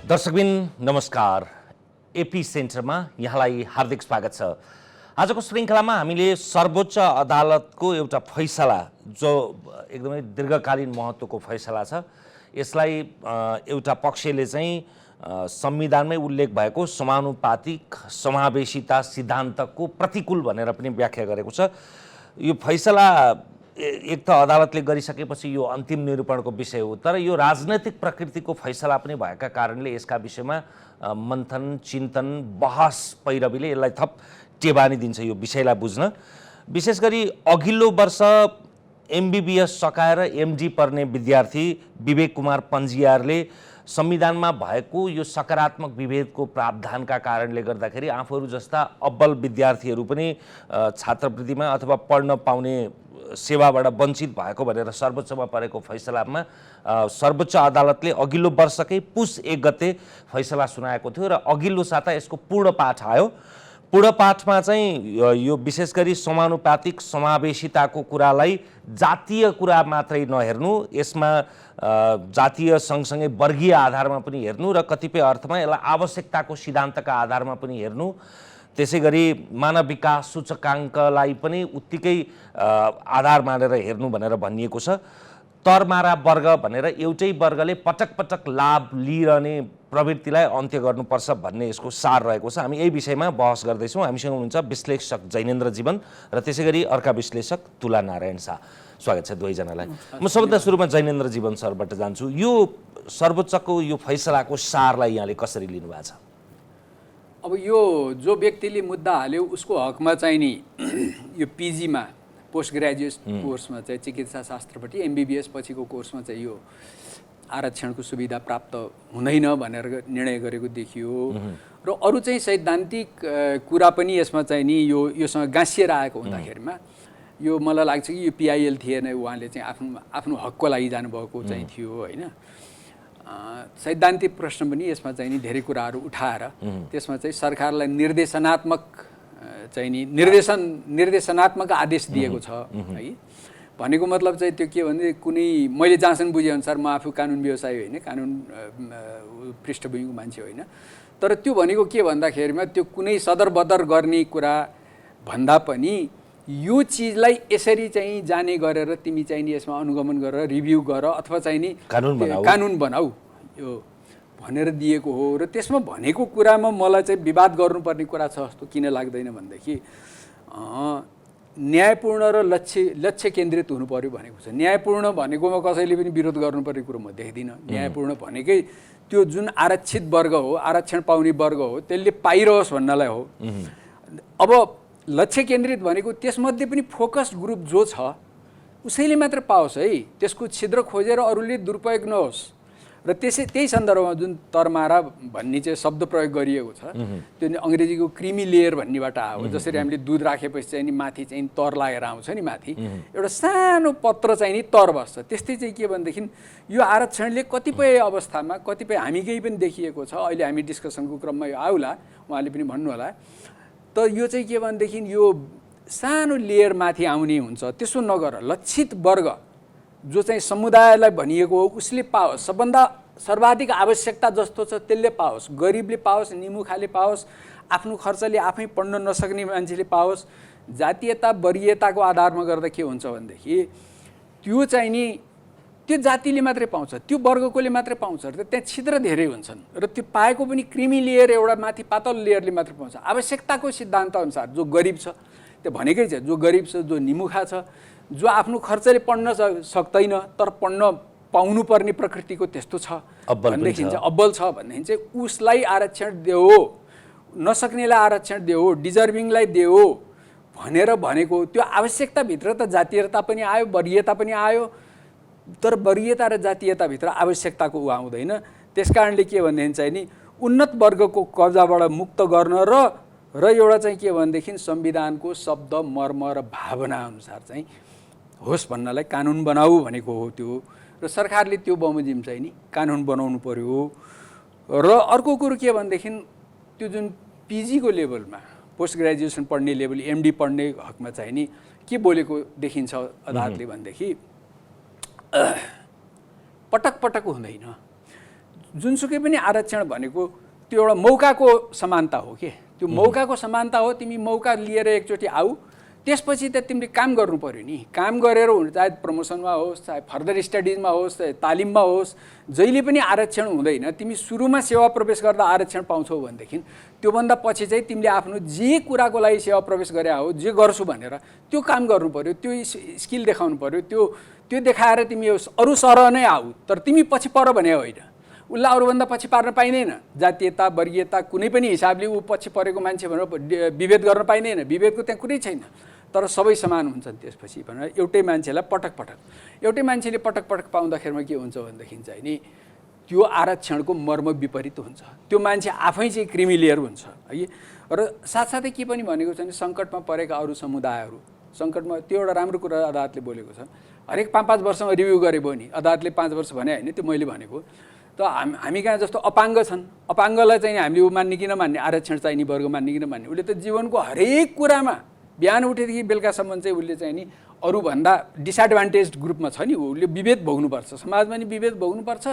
दर्शकबिन नमस्कार। एपी सेन्टरमा यहाँलाई हार्दिक स्वागत छ। आजको श्रृङ्खलामा हामीले सर्वोच्च अदालतको एउटा फैसला जो एकदमै दीर्घकालीन महत्त्वको फैसला छ, यसलाई एउटा पक्षले चाहिँ संविधानमै उल्लेख भएको समानुपातिक समावेशिता सिद्धान्तको प्रतिकूल भनेर पनि व्याख्या गरेको छ। यो फैसला एक त अदालतले गरिसकेपछि यो अन्तिम निरूपणको विषय हो, तर यो राजनैतिक प्रकृतिको फैसला पनि भएका कारणले यसका विषयमा मन्थन चिन्तन बहस पैरवीले यसलाई थप टेबानी दिन्छ यो विषयलाई बुझ्न। विशेष गरी अघिल्लो वर्ष एमबीबीएस सकाएर एमडी पर्ने विद्यार्थी विवेक कुमार पन्जियारले संविधानमा भएको यो सकारात्मक विभेदको प्रावधानका कारणले गर्दाखेरि आफूहरू जस्ता अब्बल विद्यार्थीहरू पनि छात्रवृत्तिमा अथवा पढ्न पाउने सेवाबाट वञ्चित भएको भनेर सर्वोच्चमा परेको फैसलामा सर्वोच्च अदालतले अघिल्लो वर्षकै पुस 1 गते फैसला सुनाएको थियो र अघिल्लो साता यसको पूर्ण पाठ आयो। पूर्ण पाठमा चाहिँ यो विशेष गरी समानुपातिक समावेशिताको कुरालाई जातीय कुरा मात्रै नहेर्नु, यसमा जातीय सँगसँगै वर्गीय आधारमा पनि हेर्नु र कतिपय अर्थमा यसलाई आवश्यकताको सिद्धान्तका आधारमा पनि हेर्नु। त्यसै गरी मानव विकास सूचकाङ्कलाई पनि उत्तिकै आधार मानेर हेर्नु भनेर भनिएको छ। तरमारा वर्ग भनेर एउटै वर्गले पटक पटक लाभ लिइरहने प्रवृत्तिलाई अन्त्य गर्नुपर्छ भन्ने यसको सार रहेको छ। हामी यही विषयमा बहस गर्दैछौँ। हामीसँग हुनुहुन्छ विश्लेषक जैनेन्द्र जीवन र त्यसै गरी अर्का विश्लेषक तुला नारायण शाह। स्वागत छ दुवैजनालाई। म सबभन्दा सुरुमा जैनेन्द्र जीवन सरबाट जान्छु। यो सर्वोच्चको यो फैसलाको सारलाई यहाँले कसरी लिनुभएको छ? अब यो जो व्यक्तिले मुद्दा हाल्यो उसको हकमा चाहिँ नि यो पीजीमा पोस्ट ग्रेजुएट कोर्समा चाहिँ चिकित्सा शास्त्रपट्टि एमबीबीएस पछिको कोर्समा चाहिँ यो आरक्षणको सुविधा प्राप्त हुँदैन भनेर निर्णय गरेको देखियो र अरू चाहिँ सैद्धान्तिक कुरा पनि यसमा चाहिँ नि योसँग गाँसिएर आएको हुँदाखेरिमा यो मलाई लाग्छ कि यो पिआइएल थिएन, उहाँले चाहिँ आफ्नो हकको लागि जानुभएको चाहिँ थियो होइन। सैद्धान्तिक प्रश्न पनि यसमा चाहिँ नि धेरै कुराहरू उठाएर त्यसमा चाहिँ सरकारलाई निर्देशनात्मक चाहिँ नि निर्देशनात्मक आदेश दिएको छ है। भनेको मतलब चाहिँ त्यो के भने कुनै मैले जहाँसम्म बुझेअनुसार म आफू कानुन व्यवसायी होइन, कानुन पृष्ठभूमिको मान्छे होइन, तर त्यो भनेको के भन्दाखेरिमा त्यो कुनै सदरबदर गर्ने कुरा भन्दा पनि यो चिजलाई यसरी चाहिँ जाने गरेर तिमी चाहिँ नि यसमा अनुगमन गरेर रिभ्यू गर अथवा चाहिँ नि कानुन बनाऊ यो भनेर दिएको हो। र त्यसमा भनेको कुरामा मलाई चाहिँ विवाद गर्नुपर्ने कुरा छ जस्तो किन लाग्दैन भनेदेखि न्यायपूर्ण र लक्ष्य केन्द्रित हुनु पर्यो भनेको छ। न्यायपूर्ण भनेकोमा कसैले पनि विरोध गर्नुपर्ने कुरो म देख्दिनँ। न्यायपूर्ण भनेकै त्यो जुन आरक्षित वर्ग हो, आरक्षण पाउने वर्ग हो, त्यसले पाइरहोस् भन्नलाई हो। अब लक्ष्य केन्द्रित भनेको त्यसमध्ये पनि फोकस्ड ग्रुप जो छ उसैले मात्र पाओस् है, त्यसको छिद्र खोजेर अरूले दुरुपयोग नहोस्। र त्यही सन्दर्भमा जुन तरमारा भन्ने चाहिँ शब्द प्रयोग गरिएको छ त्यो अङ्ग्रेजीको क्रिमी लेयर भन्नेबाट आयो। जसरी हामीले दुध राखेपछि चाहिँ नि माथि चाहिँ तर लागेर आउँछ नि, माथि एउटा सानो पत्र चाहिँ नि तर बस्छ। त्यस्तै चाहिँ के भनेदेखि यो आरक्षणले कतिपय अवस्थामा कतिपय हामीकै पनि देखिएको छ। अहिले हामी डिस्कसनको क्रममा यो आउला, उहाँले पनि भन्नु होला। त यो चाहिँ के भनेदेखि यो सानो लेयर माथि आउने हुन्छ। त्यसो नगर, लक्षित वर्ग जो चाहिँ समुदायलाई भनिएको हो उसले पाओस्, सबभन्दा सर्वाधिक आवश्यकता जस्तो छ त्यसले पाओस्, गरिबले पाओस्, निमुखाले पाओस्, आफ्नो खर्चले आफै पढ्न नसक्ने मान्छेले पाओस्। जातीयता वर्गीयताको आधारमा गर्दा के हुन्छ भनेदेखि त्यो चाहिँ नि त्यो जातिले मात्रै पाउँछ, त्यो वर्गकोले मात्रै पाउँछ र त्यहाँ छिद्र धेरै हुन्छन् र त्यो पाएको पनि क्रिमी लेयर एउटा माथि पातल लेयरले मात्रै पाउँछ। आवश्यकताको सिद्धान्त अनुसार जो गरिब छ त्यो भनेकै छ, जो गरिब छ, जो निमुखा छ, जो आफ्नो खर्चले पढ्न सक्दैन तर पढ्न पाउनुपर्ने प्रकृतिको त्यस्तो छ भनेदेखि चाहिँ अब्बल छ भनेदेखि चाहिँ उसलाई आरक्षण देऊ, नसक्नेलाई आरक्षण देऊ, डिजर्भिङलाई देऊ भनेर भनेको। त्यो आवश्यकताभित्र त जातीयता पनि आयो, वर्गीयता पनि आयो, तर वर्गीयता र जातीयताभित्र आवश्यकताको ऊ आउँदैन। त्यस कारणले के भनेदेखि चाहिँ नि उन्नत वर्गको कब्जाबाट मुक्त गर्न र एउटा चाहिँ के भनेदेखि संविधानको शब्द मर्म र भावना अनुसार चाहिँ होस् भन्नलाई कानुन बनाऊ भनेको हो त्यो। र सरकारले त्यो बमोजिम चाहिँ नि कानुन बनाउनु पर्यो। र अर्को कुरो के भनेदेखि त्यो जुन पिजीको लेभलमा पोस्ट ग्रेजुएसन पढ्ने लेभल एमडी पढ्ने हकमा चाहिँ नि के बोलेको देखिन्छ अदालतले भनेदेखि पटक पटक हुँदैन। जुनसुकै पनि आरक्षण भनेको त्यो एउटा मौकाको समानता हो के, त्यो मौकाको समानता हो। तिमी मौका लिएर एकचोटि आऊ, त्यसपछि त तिमीले काम गर्नु पर्यो नि। काम गरेर हुन्छ, चाहे प्रमोसनमा होस्, चाहे फर्दर स्टडिजमा होस्, चाहे तालिममा होस्, जहिले पनि आरक्षण हुँदैन। तिमी सुरुमा सेवा प्रवेश गर्दा आरक्षण पाउँछौ भनेदेखि त्योभन्दा पछि चाहिँ तिमीले आफ्नो जे कुराको लागि सेवा प्रवेश गरे हो, जे गर्छु भनेर त्यो काम गर्नु पर्यो, त्यो स्किल देखाउनु पर्यो। त्यो देखाएर तिमी अरू सरह नै आऊ, तर तिमी पछि पर भने होइन। उसलाई अरूभन्दा पछि पार्न पाइँदैन। जातीयता वर्गीयता कुनै पनि हिसाबले ऊ पछि परेको मान्छे भनेर विभेद गर्न पाइँदैन। विभेदको त्यहाँ कुनै छैन, तर सबै समान हुन्छन् त्यसपछि भनेर एउटै मान्छेलाई एउटै मान्छेले पटक पटक पाउँदाखेरिमा के हुन्छ भनेदेखि चाहिँ नि त्यो आरक्षणको मर्म विपरीत हुन्छ। त्यो मान्छे आफै चाहिँ क्रिमिलियर हुन्छ है। र साथसाथै के पनि भनेको छ भने सङ्कटमा परेका अरू समुदायहरू सङ्कटमा, त्यो एउटा राम्रो कुरा अदालतले बोलेको छ। हरेक 5-5 वर्षमा रिभ्यू गरे भयो नि। अदालतले 5 वर्ष भने होइन, त्यो मैले भनेको। त हामी कहाँ जस्तो अपाङ्ग छन्, अपाङ्गलाई चाहिँ हामीले ऊ मान्ने कि नमान्ने, आरक्षण चाहिने वर्ग मान्ने कि नमान्ने। उसले त जीवनको हरेक कुरामा बिहान उठेदेखि बेलुकासम्म चाहिँ उसले चाहिँ नि अरूभन्दा डिसएडभान्टेज ग्रुपमा छ नि, उसले विभेद भोग्नुपर्छ, समाजमा नि विभेद भोग्नुपर्छ,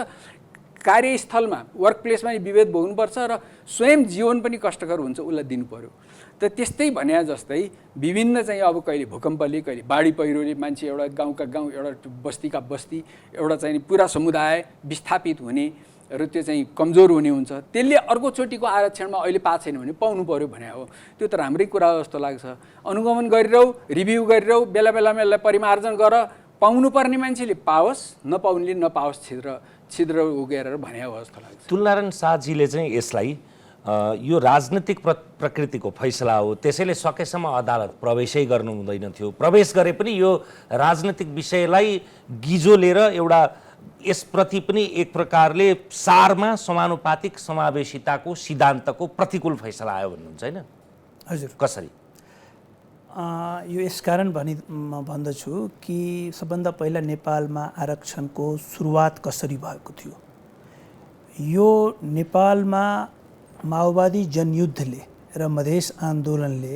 कार्यस्थलमा वर्क प्लेसमा नि विभेद भोग्नुपर्छ, र स्वयं जीवन पनि कष्टकर हुन्छ, उसलाई दिनु पर्यो। त त्यस्तै भने जस्तै विभिन्न चाहिँ अब कहिले भूकम्पले, कहिले बाढी पहिरोले मान्छे एउटा गाउँका गाउँ, एउटा बस्तीका बस्ती, एउटा चाहिँ पुरा समुदाय विस्थापित हुने र त्यो चाहिँ कमजोर हुने हुन्छ। त्यसले अर्कोचोटिको आरक्षणमा अहिले पाएको छैन भने पाउनु पर्यो भने हो। त्यो त राम्रै कुरा जस्तो लाग्छ। अनुगमन गरिरहौ, रिभ्यू गरिरहौ, बेला बेलामा यसलाई परिमार्जन गर, पाउनुपर्ने मान्छेले पाओस्, नपाउनेले नपाओस्, छिद्र उगेर भने हो जस्तो लाग्छ। तुलनारायण शाहजीले चाहिँ यसलाई यो राजनीतिक प्रकृतिको फैसला हो, त्यसैले सकेसम्म अदालत प्रवेशै गर्नु हुँदैन थियो। प्रवेश गरे पनि यो राजनीतिक विषयलाई गिजो लिएर एउटा यसप्रति पनि एक प्रकारले सारमा समानुपातिक समावेशिताको सिद्धान्तको प्रतिकूल फैसला आयो भन्नुहुन्छ होइन? हजुर। कसरी? यो यसकारण म भन्दछु कि सबभन्दा पहिला नेपालमा आरक्षणको सुरुवात कसरी भएको थियो। यो नेपालमा माओवादी जनयुद्धले र मधेस आन्दोलनले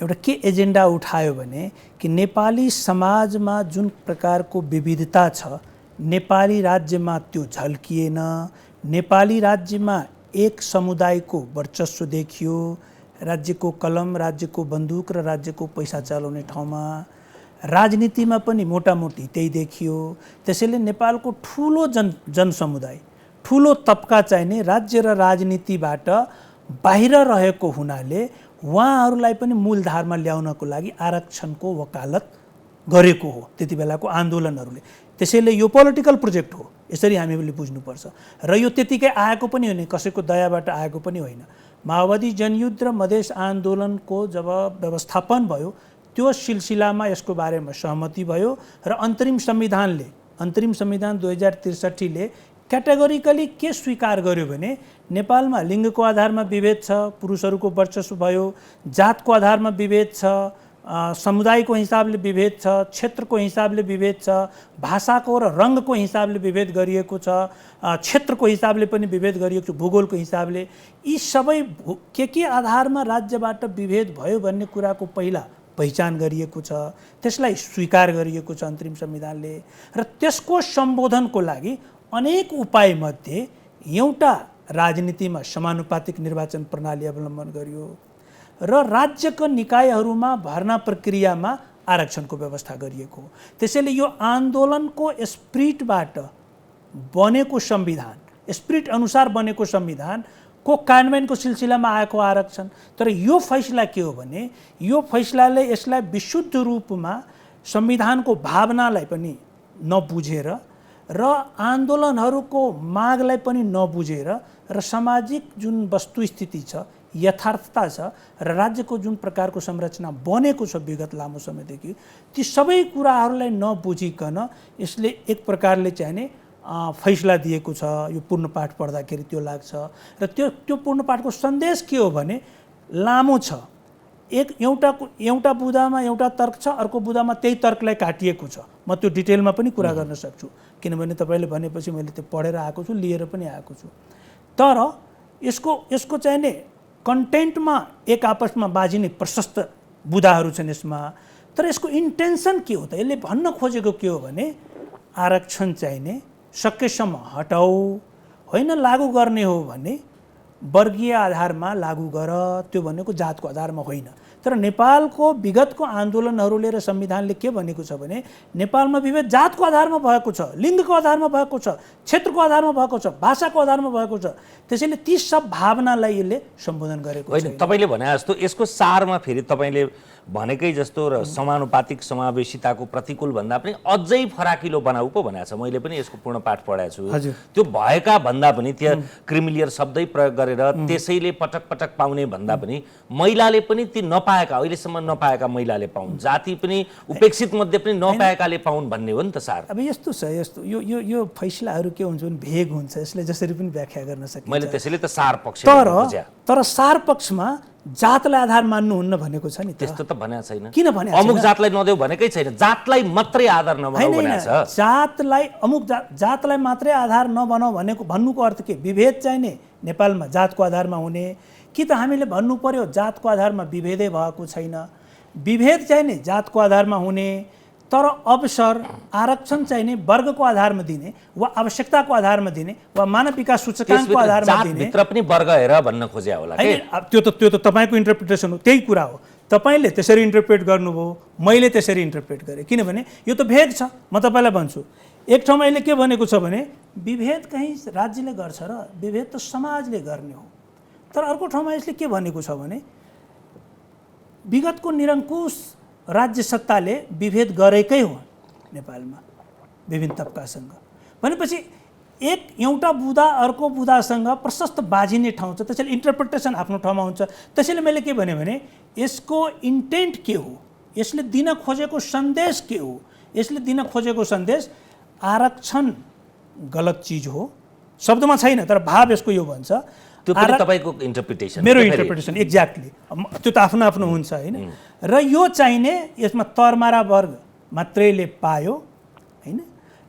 एउटा के एजेन्डा उठायो भने कि नेपाली समाजमा जुन प्रकारको विविधता छ, नेपाली राज्यमा त्यो झल्किएन। नेपाली राज्यमा एक समुदायको वर्चस्व देखियो, राज्यको कलम, राज्यको बन्दुक र राज्यको पैसा चलाउने ठाउँमा। राजनीतिमा पनि मोटामोटी त्यही देखियो। त्यसैले नेपालको ठुलो जनसमुदाय, ठुलो तबका चाहिने राज्य र राजनीतिबाट बाहिर रहेको हुनाले उहाँहरूलाई पनि मूलधारमा ल्याउनको लागि आरक्षणको वकालत गरेको हो त्यति बेलाको आन्दोलनहरूले। त्यसैले यो पोलिटिकल प्रोजेक्ट हो, यसरी हामीले बुझ्नुपर्छ। र यो त्यतिकै आएको पनि होइन, कसैको दयाबाट आएको पनि होइन। माओवादी जनयुद्ध र मधेस आन्दोलनको जब व्यवस्थापन भयो, त्यो सिलसिलामा यसको बारेमा सहमति भयो र अन्तरिम संविधान 2063ले क्याटेगोरिकली के स्वीकार गर्यो भने नेपालमा लिङ्गको आधारमा विभेद छ, पुरुषहरूको वर्चस्व भयो, जातको आधारमा विभेद छ, समुदायको हिसाबले विभेद छ, क्षेत्रको हिसाबले विभेद छ, भाषाको र रङ्गको हिसाबले विभेद गरिएको छ, क्षेत्रको हिसाबले पनि विभेद गरिएको छ, भूगोलको हिसाबले। यी सबै के आधारमा राज्यबाट विभेद भयो भन्ने कुराको पहिला पहिचान गरिएको छ, त्यसलाई स्वीकार गरिएको छ अन्तरिम संविधानले। र त्यसको सम्बोधनको लागि अनेक उपायमध्ये एउटा राजनीतिमा समानुपातिक निर्वाचन प्रणाली अवलम्बन गरियो र राज्यका निकायहरूमा भर्ना प्रक्रियामा आरक्षणको व्यवस्था गरिएको। त्यसैले यो आन्दोलनको स्पिरिटबाट बनेको संविधान, स्पिरिट अनुसार बनेको संविधानको कार्यान्वयनको सिलसिलामा आएको आरक्षण। तर यो फैसला के हो भने यो फैसलाले यसलाई विशुद्ध रूपमा संविधानको भावनालाई पनि नबुझेर र आन्दोलनहरूको मागलाई पनि नबुझेर र सामाजिक जुन वस्तुस्थिति छ, यथार्थता छ र राज्यको जुन प्रकारको संरचना बनेको छ विगत लामो समयदेखि, ती सबै कुराहरूलाई नबुझिकन यसले एक प्रकारले चाहिने फैसला दिएको छ। यो पूर्ण पाठ पढ्दाखेरि त्यो लाग्छ। र त्यो पूर्ण पाठको सन्देश के हो भने लामो छ। एउटा बुँदामा एउटा तर्क छ, अर्को बुँदामा त्यही तर्कलाई काटिएको छ। म त्यो डिटेलमा पनि कुरा गर्न सक्छु, किनभने तपाईँले भनेपछि मैले त्यो पढेर आएको छु, लिएर पनि आएको छु। तर यसको चाहिने कन्टेन्टमा एक आपसमा बाजिने प्रशस्त बुँदाहरू छन् यसमा। तर यसको इन्टेन्सन के हो त? यसले भन्न खोजेको के हो भने आरक्षण चाहिने सकेसम्म हटाऊ, होइन लागू गर्ने हो भने वर्गीय आधारमा लागू गर, त्यो भनेको जातको आधारमा होइन। तर नेपालको विगतको आन्दोलनहरूले र संविधानले के भनेको छ भने नेपालमा विभेद जातको आधारमा भएको छ, लिङ्गको आधारमा भएको छ, क्षेत्रको आधारमा भएको छ, भाषाको आधारमा भएको छ। त्यसैले ती सब भावनालाई यसले सम्बोधन गरेको होइन। तपाईँले भने जस्तो यसको सारमा फेरि तपाईँले भनेकै जस्तो र समानुपातिक समावेशिताको प्रतिकूल भन्दा पनि अझै फराकिलो बनाऊ पो भनेको छ। मैले पनि यसको पूर्ण पाठ पढाएको छु। त्यो भएका भन्दा पनि त्यहाँ क्रिमिलियर शब्दै प्रयोग गरेर त्यसैले पटक पटक पाउने भन्दा पनि महिलाले पनि ती नपाएका, अहिलेसम्म नपाएका महिलाले पाउन्, जाति पनि उपेक्षित मध्ये पनि नपाएकाले पाउन् भन्ने हो नि त सार। अब यस्तो छ, यस्तो यो फैसलाहरू के हुन्छ भने भेग हुन्छ, यसले जसरी पनि व्याख्या गर्न सकिन्छ। मैले त्यसैले त सार पक्ष तर सार पक्षमा जातलाई आधार मान्नुहुन्न भनेको छ नि। त्यस्तो त भनेको छैन। किन भनेको अमुक जातलाई नदेऊ भनेकै छैन, जातलाई मात्रै आधार नबनाऊ भनेको छ। जातलाई अमुक जातलाई मात्रै आधार नबनाऊ भनेको भन्नुको अर्थ के? विभेद चाहिने नेपालमा जातको आधारमा हुने कि त हामीले भन्नु पर्यो जातको आधारमा विभेदै भएको छैन, विभेद चाहिने जातको आधारमा हुने, तर अवसर आरक्षण चाहिने वर्गको आधारमा दिने वा आवश्यकताको आधारमा दिने वा मानव विकास सूचकाङ्कको आधारमा दिने। भित्र पनि वर्ग हेर भन्न खोजे होला के? त्यो त तपाईँको इन्टरप्रिटेसन हो, त्यही कुरा हो। तपाईँले त्यसरी इन्टरप्रेट गर्नुभयो, मैले त्यसरी इन्टरप्रेट गरेँ, किनभने यो त भेद छ। म तपाईँलाई भन्छु, एक ठाउँमा यसले के भनेको छ भने विभेद कहीँ राज्यले गर्छ र विभेद त समाजले गर्ने हो। तर अर्को ठाउँमा यसले के भनेको छ भने विगतको निरङ्कुश राज्य सत्ताले विभेद गरेकै हो नेपालमा विभिन्न तबकासँग। भनेपछि एउटा बुदा अर्को बुदासँग प्रशस्त बाजिने ठाउँ छ, त्यसैले इन्टरप्रिटेसन आफ्नो ठाउँमा हुन्छ। त्यसैले मैले के भने यसको इन्टेन्ट के हो, यसले दिन खोजेको सन्देश के हो? यसले दिन खोजेको सन्देश आरक्षण गलत चिज हो, शब्दमा छैन तर भाव यसको यो भन्छ। त्यो पनि तपाईँको इन्टरप्रिटेसन, मेरो इन्टरप्रिटेसन एक्ज्याक्टली, त्यो त आफ्नो आफ्नो हुन्छ होइन। र यो चाहिने यसमा तरमारा वर्ग मात्रैले पायो होइन,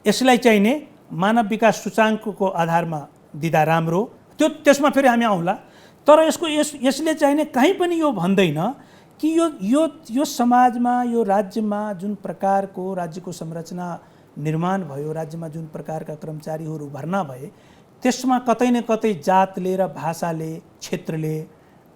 यसलाई चाहिने मानव विकास सूचाङ्कको आधारमा दिँदा राम्रो, त्यसमा फेरि हामी आउँला। तर यसले चाहिने कहीँ पनि यो भन्दैन कि यो समाजमा यो राज्यमा जुन प्रकारको राज्यको संरचना निर्माण भयो, राज्यमा जुन प्रकारका कर्मचारीहरू भर्ना भए, त्यसमा कतै न कतै जातले र भाषाले क्षेत्रले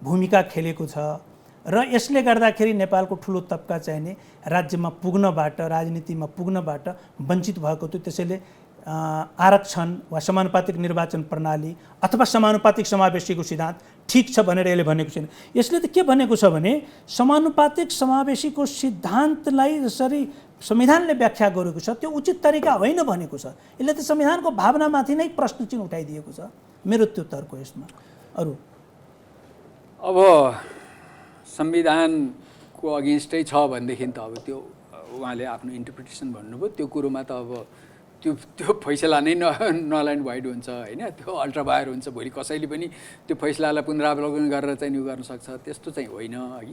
भूमिका खेलेको छ र यसले गर्दाखेरि नेपालको ठुलो तबका चाहिने राज्यमा पुग्नबाट, राजनीतिमा पुग्नबाट वञ्चित भएको थियो। त्यसैले आरक्षण वा समानुपातिक निर्वाचन प्रणाली अथवा समानुपातिक समावेशीको सिद्धान्त ठिक छ भनेर यसले भनेको छैन। यसले त के भनेको छ भने समानुपातिक समावेशीको सिद्धान्तलाई जसरी संविधानले व्याख्या गरेको छ त्यो उचित तरिका होइन भनेको छ। यसले त संविधानको भावनामाथि नै प्रश्न चिन्ह उठाइदिएको छ। मेरो त्यो तर्क यसमा। अरू अब संविधानको अगेन्स्टै छ भनेदेखि त अब त्यो उहाँले आफ्नो इन्टरप्रिटेसन भन्नुभयो, त्यो कुरोमा त अब त्यो फैसला नै नल एन्ड वाइड हुन्छ होइन, त्यो अल्ट्रा वायर हुन्छ। भोलि कसैले पनि त्यो फैसलालाई पुनरावलोकन गरेर चाहिँ यो गर्न सक्छ, त्यस्तो चाहिँ होइन है।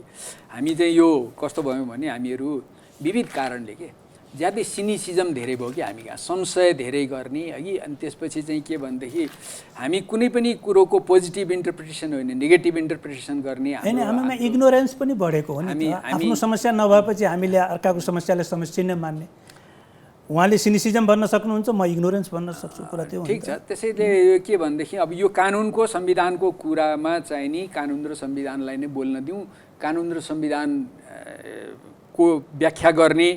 हामी चाहिँ यो कस्तो भयौँ भने हामीहरू विविध कारणले के ज्यादै सिनिसिजम धेरै भयो कि हामी कहाँ संशय धेरै गर्ने है। अनि त्यसपछि चाहिँ के भनेदेखि हामी कुनै पनि कुरोको पोजिटिभ इन्टरप्रिटेसन होइन नेगेटिभ इन्टरप्रिटेसन गर्ने, होइन हामीमा इग्नोरेन्स पनि बढेको हो नि। आफ्नो समस्या नभएपछि हामीले अर्काको समस्यालाई समस्या नै मान्ने। उहाँले सिनिसिजम भन्न सक्नुहुन्छ, म इग्नोरेन्स भन्न सक्छु, कुरा त्यो ठिक छ। त्यसैले यो के भनेदेखि अब यो कानुनको संविधानको कुरामा चाहिँ नि कानुन र संविधानलाई नै बोल्न दिउँ, कानुन र संविधानको व्याख्या गर्ने,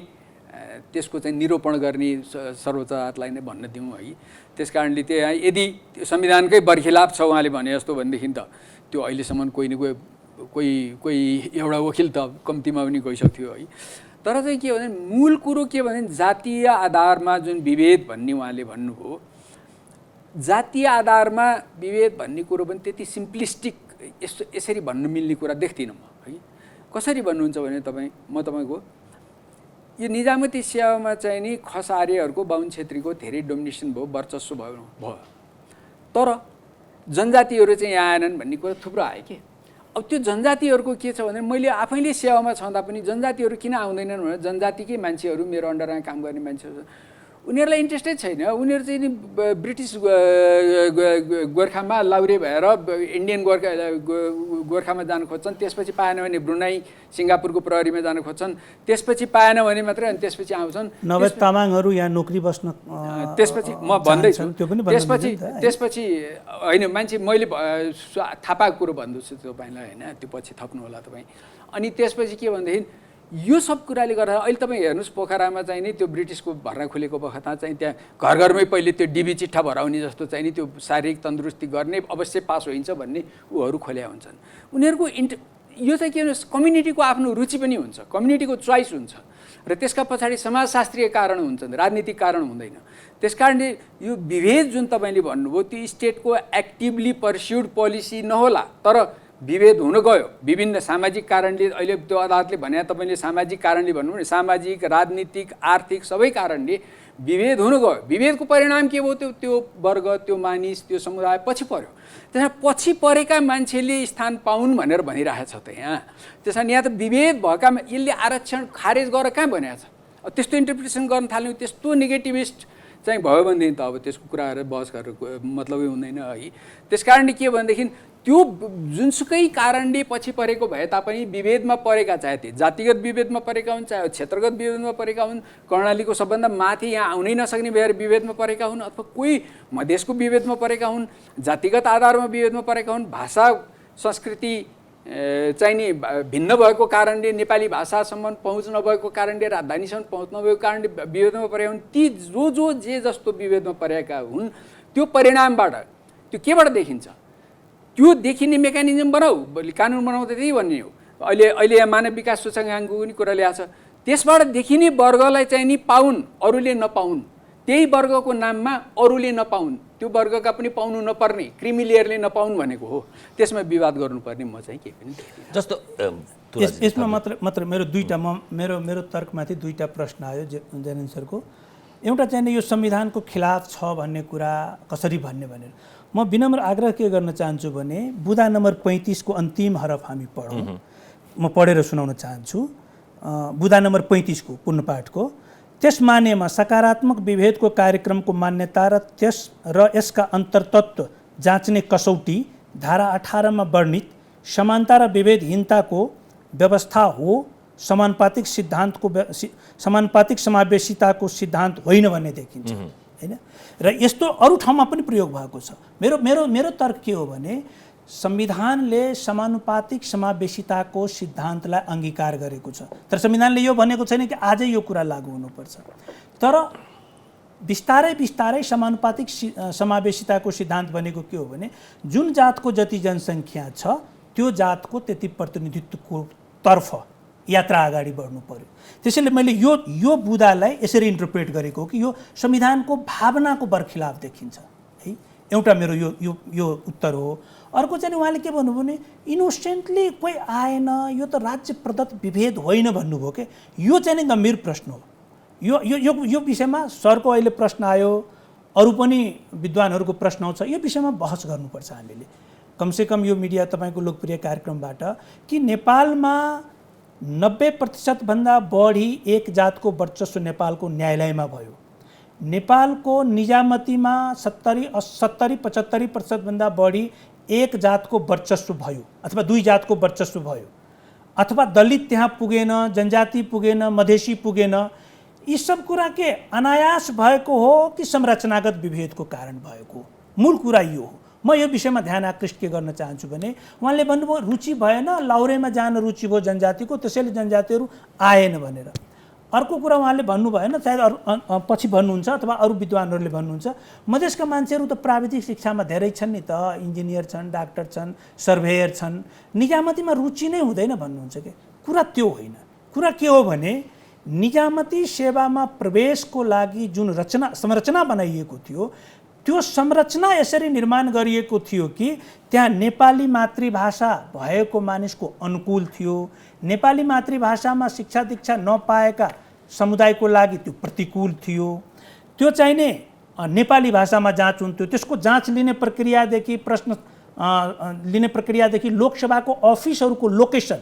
त्यसको चाहिँ निरूपण गर्ने सर्वोच्च अदालतलाई नै भन्न दिउँ है। त्यस कारणले त्यहाँ यदि संविधानकै बर्खिलाप छ उहाँले भने जस्तो भनेदेखि त त्यो अहिलेसम्म कोही न कोही एउटा वकिल त कम्तीमा पनि गइसक्थ्यो है। तर चाहिँ के भने मूल कुरो के भने जातीय आधारमा जुन विभेद भन्ने उहाँले भन्नुभयो, जातीय आधारमा विभेद भन्ने कुरो पनि त्यति सिम्प्लिस्टिक यसरी भन्नु मिल्ने कुरा देख्दिनँ म है। कसरी भन्नुहुन्छ भने म तपाईँको यो निजामती सेवामा चाहिँ नि खस आर्यहरूको बाहुन छेत्रीको धेरै डोमिनेसन भयो, वर्चस्व भयो, तर जनजातिहरू चाहिँ यहाँ आएनन् भन्ने कुरा थुप्रो आयो कि। अब त्यो जनजातिहरूको के छ भने मैले आफैले सेवामा छँदा पनि जनजातिहरू किन आउँदैनन् भने जनजातिकै मान्छेहरू मेरो अन्डरमा काम गर्ने मान्छेहरू उनीहरूलाई इन्ट्रेस्टै छैन। उनीहरू चाहिँ नि ब्रिटिस गोर्खामा लाउरे भएर इन्डियन गोर्खामा जान खोज्छन्, त्यसपछि पाएन भने ब्रुनाई सिङ्गापुरको प्रहरीमा जान खोज्छन्, त्यसपछि पाएन भने मात्रै अनि त्यसपछि आउँछन्। नभए तामाङहरू यहाँ नोकरी बस्न त्यसपछि म भन्दैछु, त्यसपछि होइन मान्छे मैले थाहा पाएको कुरो भन्दैछु तपाईँलाई होइन, त्यो पछि थप्नु होला तपाईँ। अनि त्यसपछि के भनेदेखि यो सब कुराले गर्दा अहिले तपाईँ हेर्नुहोस् पोखरामा चाहिँ नि त्यो ब्रिटिसको भर्ना खुलेको बखतमा चाहिँ त्यहाँ घर घरमै पहिले त्यो डिबी चिट्ठा भराउने जस्तो चाहिँ नि त्यो शारीरिक तन्दुरुस्ती गर्ने अवश्य पास होइन्छ भन्ने ऊहरू खोल्या हुन्छन्। उनीहरूको यो चाहिँ के भन्नुहोस् कम्युनिटीको आफ्नो रुचि पनि हुन्छ, कम्युनिटीको चोइस हुन्छ र त्यसका पछाडि समाजशास्त्रीय कारण हुन्छन्, राजनीतिक कारण हुँदैन। त्यस कारणले यो विभेद जुन तपाईँले भन्नुभयो त्यो स्टेटको एक्टिभली पर्स्युड पोलिसी नहोला, तर विभेद हुन गयो विभिन्न सामाजिक कारणले। अहिले त्यो अदालतले भने तपाईँले सामाजिक कारणले भन्नुभयो नि, सामाजिक राजनीतिक आर्थिक सबै कारणले विभेद हुन गयो। विभेदको परिणाम के भयो? त्यो वर्ग त्यो मानिस त्यो समुदाय पछि पर्यो। त्यसमा पछि परेका मान्छेले स्थान पाउन् भनेर भनिरहेछ त यहाँ। त्यसमा यहाँ त विभेद भएका यसले आरक्षण खारेज गरेर कहाँ भनेको छ? त्यस्तो इन्टरप्रिटेसन गर्न थाल्यो, त्यस्तो नेगेटिभिस्ट चाहिँ भयो भनेदेखि त अब त्यसको कुराहरू बहस गरेर मतलबै हुँदैन है। त्यस कारणले के भनेदेखि त्यो जुनसुकै कारणले पछि परेको भए तापनि विभेदमा परेका, चाहे त्यो जातिगत विभेदमा परेका हुन् चाहे क्षेत्रगत विभेदमा परेका हुन्, कर्णालीको सबभन्दा माथि यहाँ आउनै नसक्ने भएर विभेदमा परेका हुन्, अथवा कोही मधेसको विभेदमा परेका हुन्, जातिगत आधारमा विभेदमा परेका हुन्, भाषा संस्कृति चाहिँ नि भिन्न भएको कारणले, नेपाली भाषासम्म पहुँच नभएको कारणले, राजधानीसम्म पहुँच नभएको कारणले विभेदमा परेका हुन्, ती जो जे जस्तो विभेदमा परेका हुन् त्यो परिणामबाट त्यो केबाट देखिन्छ? त्यो देखिने मेकानिजम बनाऊ, कानुन बनाउँदा त्यही भन्ने हो। अहिले यहाँ मानव विकास सूचकाङ्कको पनि कुरा ल्याएको छ, त्यसबाट देखिने वर्गलाई चाहिँ नि पाउन्, अरूले नपाउन्, त्यही वर्गको नाममा अरूले नपाउन्, त्यो वर्गका पनि पाउनु नपर्ने, क्रिमिलियरले नपाउन् भनेको हो। त्यसमा विवाद गर्नुपर्ने म चाहिँ केही पनि देख्दिनँ। जस्तो यसमा मात्र मेरो दुईवटा मेरो तर्कमाथि दुईवटा प्रश्न आयो जेनेन सरको। एउटा चाहिँ यो संविधानको खिलाफ छ भन्ने कुरा कसरी भन्ने भनेर म विनम्र आग्रह के गर्न चाहन्छु भने बुँदा नम्बर 35 को अन्तिम हरफ हामी पढौँ। म पढेर सुनाउन चाहन्छु। बुँदा नम्बर 35 को पूर्णपाठको त्यस मान्यमा सकारात्मक विभेदको कार्यक्रमको मान्यता र यसका अन्तर्तत्व जाँच्ने कसौटी धारा 18 मा वर्णित समानता र विभेदहीनताको व्यवस्था हो, समानुपातिक समावेशिताको सिद्धान्त होइन भन्ने देखिन्छ हैन। र यस्तो अरू ठाउँमा पनि प्रयोग भएको छ। मेरो तर्क के हो भने संविधानले समानुपातिक समावेशिताको सिद्धान्तलाई अंगीकार गरेको छ, तर संविधानले यो भनेको छैन कि आजै यो कुरा लागू हुनुपर्छ। तर बिस्तारै समानुपातिक समावेशिताको सिद्धान्त भनेको के हो भने जुन जातको जति जनसङ्ख्या छ त्यो जातको त्यति प्रतिनिधित्वको तर्फ यात्रा अगाडि बढ्नु पर्यो। त्यसैले मैले यो बुँदालाई यसरी इन्टरप्रेट गरेको हो कि यो संविधानको भावनाको बरखिलाफ देखिन्छ है। एउटा मेरो यो उत्तर हो। अर्को चाहिँ उहाँले के भन्नुभयो भने इनोसेन्टली कोही आएन, यो त राज्य प्रदत्त विभेद होइन भन्नुभयो के। यो चाहिँ गम्भीर प्रश्न हो। यो विषयमा सरको अहिले प्रश्न आयो, अरू पनि विद्वानहरूको प्रश्न आउँछ, यो विषयमा बहस गर्नुपर्छ हामीले कमसेकम यो मिडिया तपाईँको लोकप्रिय कार्यक्रमबाट कि नेपालमा 90% भन्दा बढी एक जातको वर्चस्व नेपालको न्यायालयमा भयो। नेपालको निजामतीमा 70-75% भन्दा बढी एक जातको वर्चस्व भयो अथवा दुई जातको वर्चस्व भयो, अथवा दलित त्यहाँ पुगेन, जनजाति पुगेन, मधेसी पुगेन। यी सब कुरा के अनायास भएको हो कि संरचनागत विभेदको कारण भएको? मूल कुरा यो हो। म यो विषयमा ध्यान आकृष्ट के गर्न चाहन्छु भने उहाँले भन्नुभयो रुचि भएन, लाउरेमा जान रुचि भयो जनजातिको, त्यसैले जनजातिहरू आएन भनेर। अर्को कुरा उहाँले भन्नु भएन, सायद पछि भन्नुहुन्छ अथवा अरू विद्वानहरूले भन्नुहुन्छ, मधेसका मान्छेहरू त प्राविधिक शिक्षामा धेरै छन् नि त, इन्जिनियर छन्, डाक्टर छन्, सर्भेयर छन्, निजामतीमा रुचि नै हुँदैन भन्नुहुन्छ के। कुरा त्यो होइन। कुरा के हो भने निजामती सेवामा प्रवेशको लागि जुन संरचना बनाइएको थियो त्यो संरचना यसरी निर्माण गरिएको थियो कि त्यहाँ नेपाली मातृभाषा भएको मानिसको अनुकूल थियो, नेपाली मातृभाषामा शिक्षा दीक्षा नपाएका समुदायको लागि त्यो प्रतिकूल थियो। त्यो चाहिने नेपाली भाषामा जाँच हुन्थ्यो, त्यसको जाँच लिने प्रक्रियादेखि प्रश्न लिने प्रक्रियादेखि लोकसभाको अफिसहरूको लोकेसन,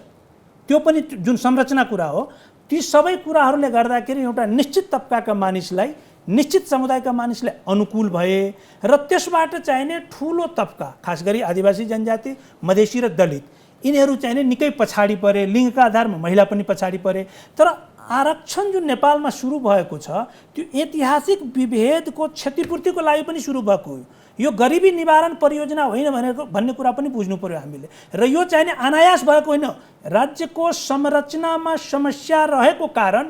त्यो पनि जुन संरचना कुरा हो, ती सबै कुराहरूले गर्दाखेरि एउटा निश्चित तबकाका मानिसलाई निश्चित समुदायका मानिसलाई अनुकूल भए र त्यसबाट चाहिने ठुलो तबका खास गरी आदिवासी जनजाति मधेसी र दलित यिनीहरू चाहिने निकै पछाडि परे, लिङ्गका आधारमा महिला पनि पछाडि परे। तर आरक्षण जुन नेपालमा सुरु भएको छ त्यो ऐतिहासिक विभेदको क्षतिपूर्तिको लागि पनि सुरु भएको हो। यो गरिबी निवारण परियोजना होइन भन्ने कुरा पनि बुझ्नु पर्यो हामीले। र यो चाहिने अनायास भएको होइन, राज्यको संरचनामा समस्या रहेको कारण,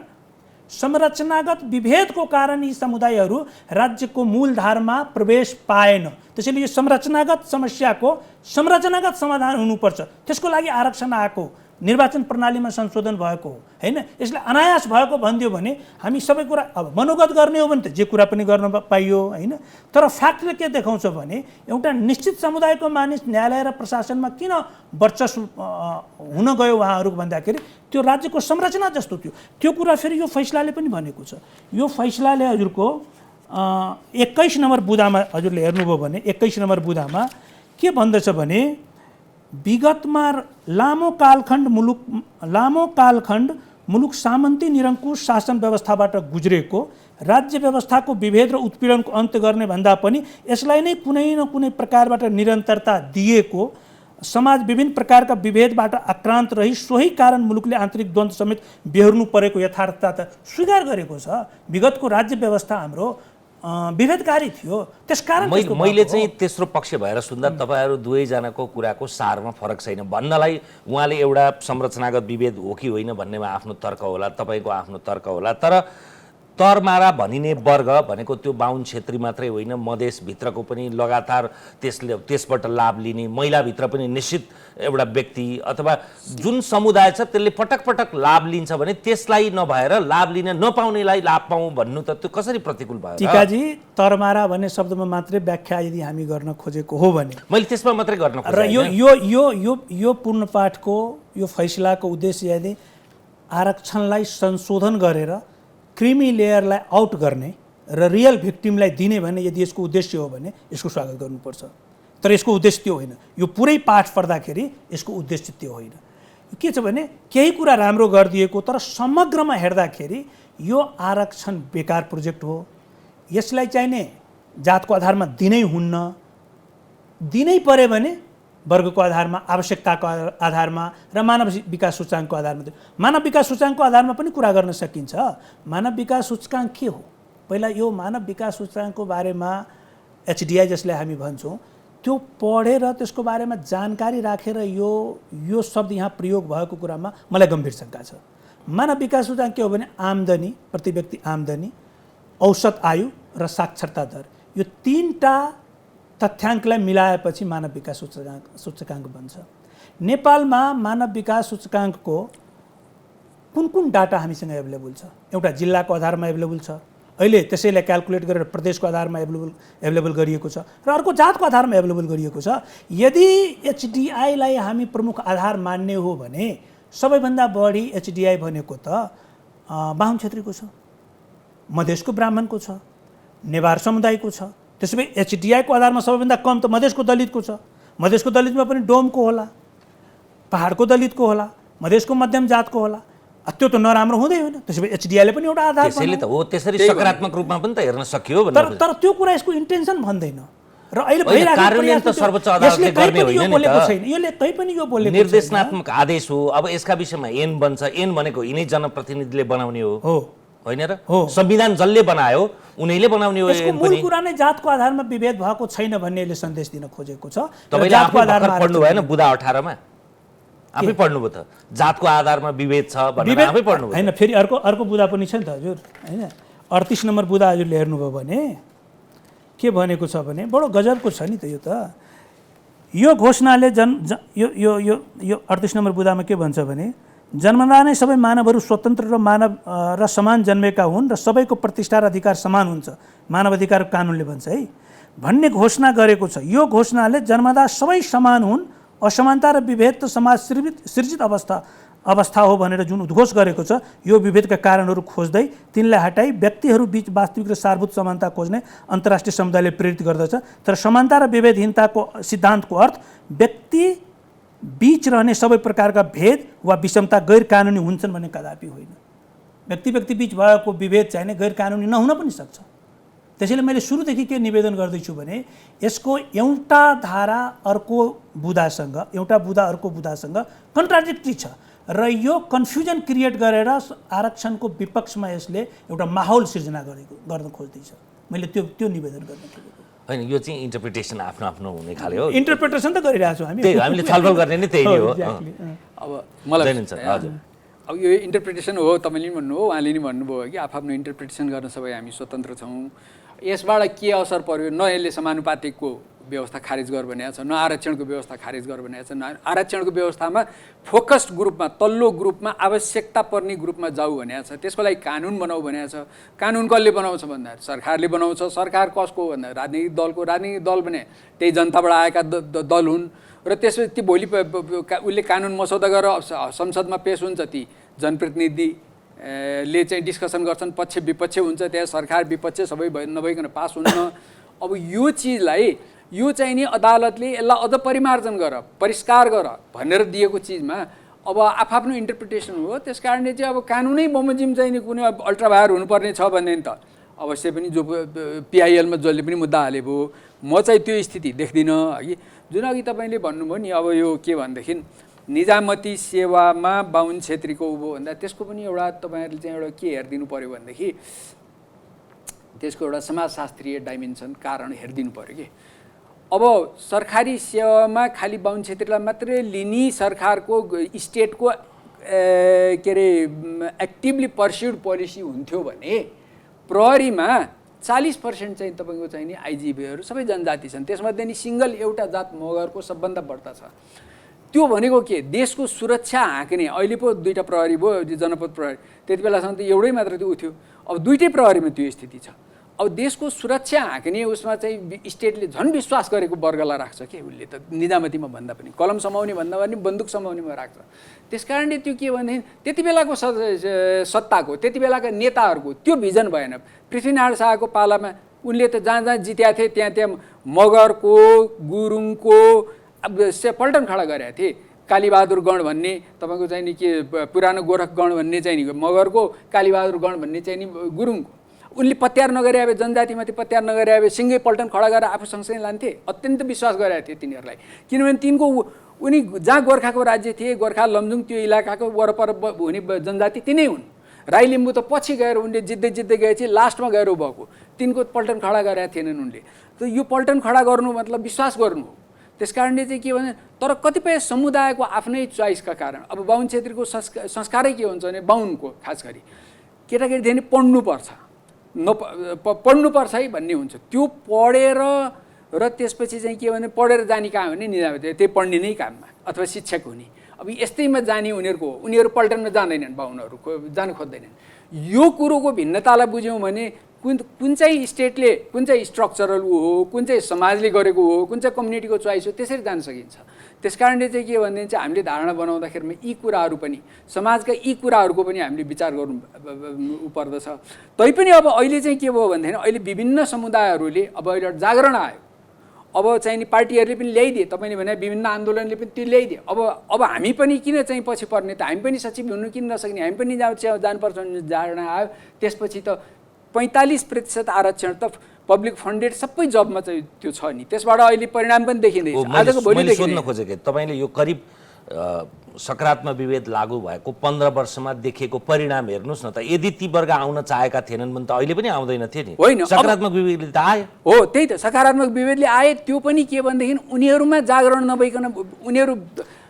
संरचनागत विभेदको कारण यी समुदायहरू राज्यको मूलधारमा प्रवेश पाएन। त्यसैले यो संरचनागत समस्याको संरचनागत समाधान हुनुपर्छ। त्यसको लागि आरक्षण आएको, निर्वाचन प्रणालीमा संशोधन भएको हो हैन। यसले अनायास भएको भनिदियो भने हामी सबै कुरा अब मनोगत गर्ने हो भने त जे कुरा पनि गर्न पाइयो हैन। तर फ्याक्टले के देखाउँछ भने एउटा निश्चित समुदायको मानिस न्यायालय र प्रशासनमा किन वर्चस्व हुन गयो उहाँहरू भन्दाखेरि त्यो राज्यको संरचना जस्तो थियो। त्यो कुरा फेरि यो फैसलाले पनि भनेको छ। यो फैसलाले हजुरको 21 नम्बर बुँदामा हजुरले हेर्नुभयो भने 21 नम्बर बुँदामा के भन्दछ भने विगतमा लामो कालखण्ड मुलुक सामन्ती निरङ्कुश शासन व्यवस्थाबाट गुज्रेको राज्य व्यवस्थाको विभेद र उत्पीडनको अन्त्य गर्ने भन्दा पनि यसलाई नै कुनै न कुनै प्रकारबाट निरन्तरता दिएको, समाज विभिन्न प्रकारका विभेदबाट आक्रान्त रही सोही कारण मुलुकले आन्तरिक द्वन्द्व समेत बेहोर्नु परेको यथार्थता त स्वीकार गरेको छ। विगतको राज्य व्यवस्था हाम्रो विभेदकारी थियो। त्यसकारण मैले चाहिँ तेस्रो पक्ष भएर सुन्दा तपाईहरू दुवैजनाको कुराको सारमा फरक छैन भन्नलाई उहाँले एउटा संरचनागत विभेद हो कि होइन भन्नेमा आफ्नो तर्क होला, तपाईँको आफ्नो तर्क होला। तर तरमारा भनिने वर्ग भनेको त्यो बाहुन क्षेत्री मात्रै होइन, मधेसभित्रको पनि लगातार त्यसबाट लाभ लिने, महिलाभित्र पनि निश्चित एउटा व्यक्ति अथवा जुन समुदाय छ त्यसले पटक पटक लाभ लिन्छ भने त्यसलाई नभएर लाभ लिन नपाउनेलाई लाभ पाऊँ भन्नु त त्यो कसरी प्रतिकूल भयो? टिकाजी, तरमारा भन्ने शब्दमा मात्रै व्याख्या यदि हामी गर्न खोजेको हो भने मैले त्यसमा मात्रै गर्न खोजेँ। र यो पूर्ण पाठको यो फैसलाको उद्देश्य यदि आरक्षणलाई संशोधन गरेर क्रिमी लेयरलाई आउट गर्ने र रियल भिक्टिमलाई दिने भने यदि यसको उद्देश्य हो भने यसको स्वागत गर्नुपर्छ। तर यसको उद्देश्य त्यो होइन। यो पुरै पाठ पढ्दाखेरि यसको उद्देश्य त्यो होइन। के छ भने केही कुरा राम्रो गरिदिएको तर समग्रमा हेर्दाखेरि यो आरक्षण बेकार प्रोजेक्ट हो। यसलाई चाहिने जातको आधारमा दिनै हुन्न। दिनै पऱ्यो भने वर्गको आधारमा, आवश्यकताको आधारमा र मानव विकास सूचाङ्कको आधारमा। मानव विकास सूचाङ्कको आधारमा पनि कुरा गर्न सकिन्छ। मानव विकास सूचकाङ्क के हो? पहिला यो मानव विकास सूचकाङ्कको बारेमा HDI जसलाई हामी भन्छौँ त्यो पढेर त्यसको बारेमा जानकारी राखेर यो शब्द यहाँ प्रयोग भएको कुरामा मलाई गम्भीर शङ्का छ। मानव विकास सूचकाङ्क के हो भने आम्दानी, प्रति व्यक्ति आम्दानी, औसत आयु र साक्षरता दर, यो तीनटा तथ्याङ्कलाई मिलाएपछि मानव विकास सूचकाङ्क बन्छ। नेपालमा मानव विकास सूचकाङ्कको कुन कुन डाटा हामीसँग एभाइलेबल छ? एउटा जिल्लाको आधारमा एभाइलेबल छ, अहिले त्यसैलाई क्याल्कुलेट गरेर प्रदेशको आधारमा एभाइलेबल गरिएको छ र अर्को जातको आधारमा एभाइलेबल गरिएको छ। यदि HDI-लाई हामी प्रमुख आधार मान्ने हो भने सबैभन्दा बढी HDI भनेको त बाहुन क्षेत्रीको छ, मधेसको ब्राह्मणको छ, नेवार समुदायको छ। त्यसो भए HDI-को आधारमा सबैभन्दा कम त मधेसको दलितको छ। मधेसको दलितमा पनि डोमको होला, पहाडको दलितको होला, मधेसको मध्यम जातको होला। त्यो त नराम्रो हुँदै होइन। त्यसो भए HDI-ले पनि एउटा आधार त्यसैले त हो, त्यसरी सकारात्मक रूपमा पनि त हेर्न सकियो तर त्यो कुरा यसको इन्टेन्सन भन्दैन र अहिले कार्यान्वयन त सर्वोच्च अदालतले गर्ने होइन नि त। यसले कहीँ पनि यो बोलेको निर्देशनात्मक आदेश हो। अब यसका विषयमा ऐन बन्छ। ऐन भनेको यिनै जनप्रतिनिधिले बनाउने हो होइन र? संविधान जसले बनायो उनीले बनाउने हो। यसको मूल कुरा नै जातको आधारमा विभेद भएको छैन भन्ने यसले सन्देश दिन खोजेको छ। तपाईले जातको आधारमा पढ्नु भएन बुँदा 18 मा आफै पढ्नुभयो त, जातको आधारमा विभेद छ भनेर आफै पढ्नुभयो हैन। फेरि अर्को बुँदा पनि छ नि त हजुर हैन। 38 नम्बर बुँदा हजुरले हेर्नुभयो भने के भनेको छ भने बडो गजबको छ नि त यो त। यो घोषणाले यो 38 नम्बर बुँदामा के भन्छ भने जन्मदा नै सबै मानवहरू स्वतन्त्र र समान जन्मेका हुन् र सबैको प्रतिष्ठा र अधिकार समान हुन्छ, मानव अधिकार कानुनले भन्छ है भन्ने घोषणा गरेको छ। यो घोषणाले जन्मदा सबै समान हुन्, असमानता र विभेद त समाज सृजित अवस्था हो भनेर जुन उद्घोष गरेको छ, यो विभेदका कारणहरू खोज्दै तिनलाई हटाई व्यक्तिहरू बीच वास्तविक र सारभूत समानता खोज्ने अन्तर्राष्ट्रिय समुदायले प्रेरित गर्दछ। तर समानता र विभेदहीनताको सिद्धान्तको अर्थ व्यक्ति बीच रहने सबै प्रकारका भेद वा विषमता गैर कानुनी हुन्छन् भन्ने कदापि होइन। व्यक्ति बीच भएको विभेद चाहिने गैर कानुनी नहुन पनि सक्छ। त्यसैले मैले सुरुदेखि के निवेदन गर्दैछु भने यसको एउटा धारा अर्को बुदासँग एउटा बुदा अर्को बुदासँग कन्ट्राडिक्टरी छ र यो कन्फ्युजन क्रिएट गरेर आरक्षणको विपक्षमा यसले एउटा माहौल सिर्जना गर्न खोज्दैछ। मैले त्यो निवेदन गर्न खोजेको होइन, यो चाहिँ इन्टरप्रिटेसन आफ्नो आफ्नो हुने खाले हो। इन्टरप्रिटेसन त गरिरहेको छौँ हामी, त्यही हामीले छलफल गर्ने नै त्यही नै हो। अब मलाई हजुर, अब यो इन्टरप्रिटेसन हो, तपाईँले पनि भन्नुभयो उहाँले नि भन्नुभयो कि आफ्नो इन्टरप्रिटेसन गर्न सबै हामी स्वतन्त्र छौँ। यसबाट के असर पर्यो, न यसले समानुपातिकको व्यवस्था खारिज गर भनेको छ, न आरक्षणको व्यवस्था खारिज गर भनेको छ, न आरक्षणको व्यवस्थामा फोकस्ड ग्रुपमा तल्लो ग्रुपमा आवश्यकता पर्ने ग्रुपमा जाऊ भनेको छ। त्यसको लागि कानुन बनाऊ भनेको छ। कानुन कसले बनाउँछ भन्दाखेरि सरकारले बनाउँछ। सरकार कसको भन्दा राजनीतिक दलको। राजनीतिक दल भने त्यही जनताबाट आएका दल हुन् र त्यसपछि ती भोलि उसले कानुन मसौदा गरेर संसदमा पेश हुन्छ, ती जनप्रतिनिधि ले चाहिँ डिस्कसन गर्छन्, पक्ष विपक्ष हुन्छ, त्यहाँ सरकार विपक्ष सबै नभइकन पास हुन्न। अब यो चिजलाई यो चाहिँ नि अदालतले यसलाई अझ परिमार्जन गर, परिष्कार गर भनेर दिएको चिजमा अब आफ्नो इन्टरप्रिटेसन हो। त्यस कारणले चाहिँ अब कानुनै बमोजिम चाहिँ नि कुनै अल्ट्राभायर हुनुपर्ने छ भने त अवश्य पनि जो पिआइएलमा जसले पनि मुद्दा हाले भयो, म चाहिँ त्यो स्थिति देख्दिनँ है। जुन अघि तपाईँले भन्नुभयो नि, अब यो के भनेदेखि निजामती सेवामा बाहुन छेत्रीको उभो भन्दा त्यसको पनि एउटा तपाईँहरूले चाहिँ एउटा के हेरिदिनु पऱ्यो भनेदेखि त्यसको एउटा समाजशास्त्रीय डाइमेन्सन कारण हेरिदिनु पऱ्यो कि अब सरकारी सेवामा खालि बाहुन छेत्रीलाई मात्रै लिने सरकारको स्टेटको के अरे एक्टिभली पर्स्युड पोलिसी हुन्थ्यो भने प्रहरीमा 40% चाहिँ तपाईँको चाहिँ नि आइजिबीहरू सबै जनजाति छन्। त्यसमध्ये नि सिङ्गल एउटा जात मगरको सबभन्दा बढ्ता छ। त्यो भनेको के, देशको सुरक्षा हाँक्ने अहिले पो 2टा प्रहरी भयो, जनपद प्रहरी, त्यति बेलासम्म त एउटै मात्र त्यो थियो। अब 2टै प्रहरीमा त्यो स्थिति छ। अब देशको सुरक्षा हाँक्ने उसमा चाहिँ स्टेटले झन् विश्वास गरेको वर्गलाई राख्छ के, उसले त निजामतीमा भन्दा पनि कलम समाउने भन्दा पनि बन्दुक समाउनेमा राख्छ। त्यस कारणले त्यो के भनेदेखि त्यति बेलाको सत्ताको त्यति बेलाका नेताहरूको त्यो भिजन भएन। पृथ्वीनारायण शाहको पालामा उनले त जहाँ जहाँ जित्या थिए त्यहाँ मगरको गुरुङको पल्टन खडा गरेका थिए। कालीबहादुर गण भन्ने तपाईँको चाहिँ नि के पुरानो गोरख गण भन्ने चाहिँ नि मगरको, कालीबहादुर गण भन्ने चाहिँ नि गुरुङको। उनले पत्यार नगरे अब जनजातिमाथि पत्यार नगरे अब सिङ्गै पल्टन खडा गरेर आफू सँगसँगै लान्थे। अत्यन्त विश्वास गरेका थिए तिनीहरूलाई, किनभने तिनको उनी जहाँ गोर्खाको राज्य थिए, गोर्खा लमजुङ त्यो इलाकाको वरपर हुने जनजाति तिनै हुन्। राई लिम्बू त पछि गएर उनले जित्दै गएपछि लास्टमा गएर भएको, तिनको पल्टन खडा गरेका थिएनन् उनले। त यो पल्टन खडा गर्नु मतलब विश्वास गर्नु हो। त्यस कारणले चाहिँ के भने तर कतिपय समुदायको आफ्नै चोइसका कारण अब बाहुन छेत्रीको संस्कारै के हुन्छ भने बाहुनको खास गरी केटाकेटीदेखि पढ्नुपर्छ पढ्नुपर्छ है भन्ने हुन्छ। त्यो पढेर र त्यसपछि चाहिँ के भने पढेर जाने कहाँ भने निजामती त्यही पढ्ने नै काममा अथवा शिक्षक हुने। अब यस्तैमा जाने उनीहरू पल्टनमा जाँदैनन्, बाहुनहरू जान खोज्दैनन्। यो कुरोको भिन्नतालाई बुझ्यौँ भने कुन चाहिँ स्टेटले कुन चाहिँ स्ट्रक्चरल हो, कुन चाहिँ समाजले गरेको हो, कुन चाहिँ कम्युनिटीको चोइस हो, त्यसरी जान सकिन्छ। त्यस कारणले चाहिँ के भनेदेखि चाहिँ हामीले धारणा बनाउँदाखेरिमा यी कुराहरू पनि समाजका यी कुराहरूको पनि हामीले विचार गर्नु पर्दछ। तैपनि अब अहिले चाहिँ के भयो भनेदेखि अहिले विभिन्न समुदायहरूले अब अहिले जागरण आयो। अब चाहिँ नि पार्टीहरूले पनि ल्याइदिए, तपाईँले भने विभिन्न आन्दोलनले पनि त्यो ल्याइदिए। अब हामी पनि किन चाहिँ पछि पर्ने त, हामी पनि सचिव हुनु किन नसक्ने, हामी पनि जानुपर्छ भन्ने धारणा आयो। त्यसपछि त 45% आरक्षण त पब्लिक फन्डेड सबै जबमा चाहिँ त्यो छ नि, त्यसबाट अहिले परिणाम पनि देखिँदैछ। आजको भोलि सोध्न खोजेको तपाईँले यो करिब सकारात्मक विभेद लागू भएको 15 वर्षमा देखिएको परिणाम हेर्नुहोस् न त। यदि ती वर्ग आउन चाहेका थिएनन् भने त अहिले पनि आउँदैन थिए नि। होइन, सकारात्मक विभेदले त आयो। हो त्यही त सकारात्मक विभेदले आए। त्यो पनि के भनेदेखि उनीहरूमा जागरण नभइकन उनीहरू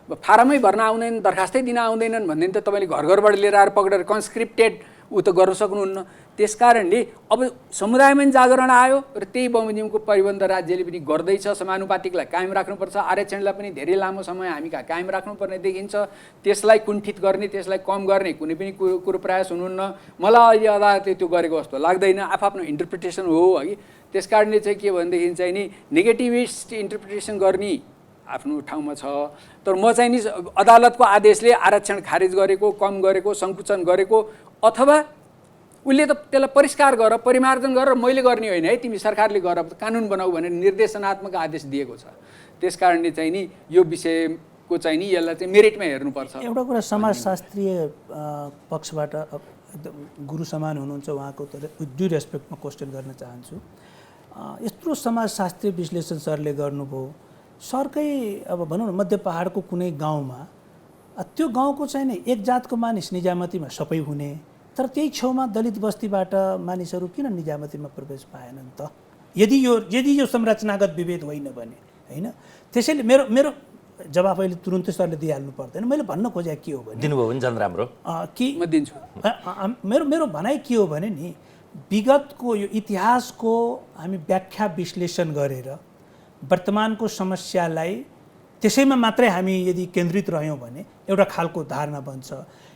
फारमै भर्न आउँदैनन्, दरखास्तै दिन आउँदैनन् भन्ने त तपाईँले घर घरबाट लिएर आएर पक्रेर कन्स्क्रिप्टेड ऊ त गर्न सक्नुहुन्न। त्यस कारणले अब समुदायमा पनि जागरण आयो र त्यही बमोजिमको परिबन्ध राज्यले पनि गर्दैछ। समानुपातिकलाई कायम राख्नुपर्छ, आरक्षणलाई पनि धेरै लामो समय हामी कायम राख्नुपर्ने देखिन्छ। त्यसलाई कुण्ठित गर्ने, त्यसलाई कम गर्ने कुनै पनि कुरो प्रयास हुनुहुन्न। मलाई अहिले अदालतले त्यो गरेको जस्तो लाग्दैन। आफ्नो इन्टरप्रिटेसन हो है। त्यस कारणले चाहिँ के भनेदेखि चाहिँ नि नेगेटिभिस्ट इन्टरप्रिटेसन गर्ने आफ्नो ठाउँमा छ। तर म चाहिँ नि अदालतको आदेशले आरक्षण खारिज गरेको, कम गरेको, सङ्कुचन गरेको अथवा उसले त त्यसलाई परिष्कार गर, परिमार्जन गरेर मैले गर्ने होइन है, तिमी सरकारले गर, कानुन बनाऊ भनेर निर्देशनात्मक आदेश दिएको छ। त्यस कारणले चाहिँ नि यो विषय को चाहिँ नि यसलाई चाहिँ मेरिटमा हेर्नुपर्छ। एउटा कुरा समाजशास्त्रीय पक्षबाट गुरु समान हुनुहुन्छ उहाँको, तर विथ ड्यु रेस्पेक्टमा क्वेसन गर्न चाहन्छु। यत्रो समाजशास्त्रीय विश्लेषण सरले गर्नुभयो, सरकै अब भनौँ न मध्य पहाडको कुनै गाउँमा त्यो गाउँको चाहिँ नि एक जातको मानिस निजामतीमा सबै हुने, तर त्यही छेउमा दलित बस्तीबाट मानिसहरू किन निजामतीमा प्रवेश पाएनन् त? यदि यो संरचनागत विभेद होइन भने, होइन? त्यसैले मेरो जवाफ अहिले तुरुन्तै सरले दिइहाल्नु पर्दैन। मैले भन्न खोजेको के हो भने, दिनुभयो भने झन् राम्रो कि म दिन्छु। मेरो भनाइ के हो भने नि, विगतको यो इतिहासको हामी व्याख्या विश्लेषण गरेर वर्तमानको समस्यालाई त्यसैमा मात्रै हामी यदि केन्द्रित रह्यौँ भने एउटा खालको धारणा बन्छ।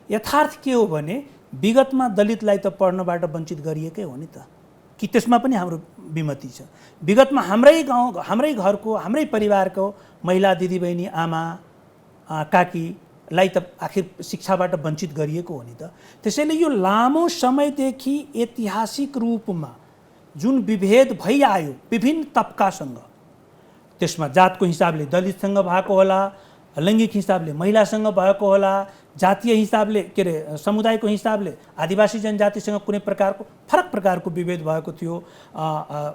यथार्थ के हो भने विगतमा दलितलाई त पढ्नबाट वञ्चित गरिएकै हो नि त, कि त्यसमा पनि हाम्रो विमति छ। विगतमा हाम्रै गाउँ, हाम्रै घरको, हाम्रै परिवारको महिला दिदीबहिनी, आमा, काकीलाई त आखिर शिक्षाबाट वञ्चित गरिएको हो नि त। त्यसैले यो लामो समयदेखि ऐतिहासिक रूपमा जुन विभेद भइआयो विभिन्न तबकासँग, त्यसमा जातको हिसाबले दलितसँग भएको होला, लैङ्गिक हिसाबले महिलासँग भएको होला, जातीय हिसाबले के अरे समुदायको हिसाबले आदिवासी जनजातिसँग कुनै प्रकारको फरक प्रकारको विभेद भएको थियो,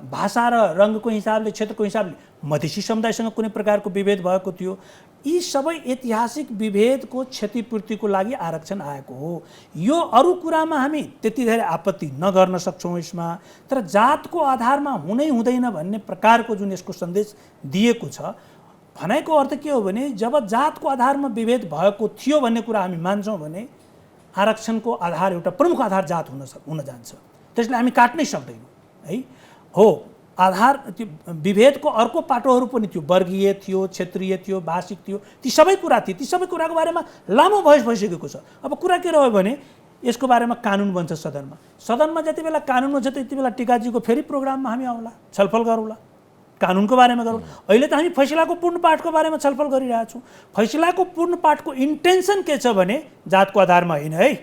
भाषा र रङ्गको हिसाबले, क्षेत्रको हिसाबले मधेसी समुदायसँग कुनै प्रकारको विभेद भएको थियो। यी सबै ऐतिहासिक विभेदको क्षतिपूर्तिको लागि आरक्षण आएको हो। यो अरू कुरामा हामी त्यति धेरै आपत्ति नगर्न सक्छौँ यसमा, तर जातको आधारमा हुनै हुँदैन भन्ने प्रकारको जुन यसको सन्देश दिएको छ, भनाइको अर्थ के हो भने जब जातको आधारमा विभेद भएको थियो भन्ने कुरा हामी मान्छौँ भने आरक्षणको आधार एउटा प्रमुख आधार जात हुन जान्छ। त्यसले हामी काट्नै सक्दैनौँ है। हो, आधार त्यो विभेदको अर्को पाटोहरू पनि थियो, वर्गीय थियो, क्षेत्रीय थियो, भाषिक थियो, ती सबै कुरा थिए। ती सबै कुराको बारेमा लामो बहस भइसकेको छ। अब कुरा के रह्यो भने यसको बारेमा कानुन बन्छ सदनमा। सदनमा जति बेला कानुन हुन्छ त्यति बेला टिकाजीको फेरि प्रोग्राममा हामी आउँला, छलफल गरौँला, कानुनको बारेमा गरौँ। अहिले त हामी फैसलाको पूर्ण पाठको बारेमा छलफल गरिरहेछौँ। फैसलाको पूर्ण पाठको इन्टेन्सन के छ भने जातको आधारमा होइन है,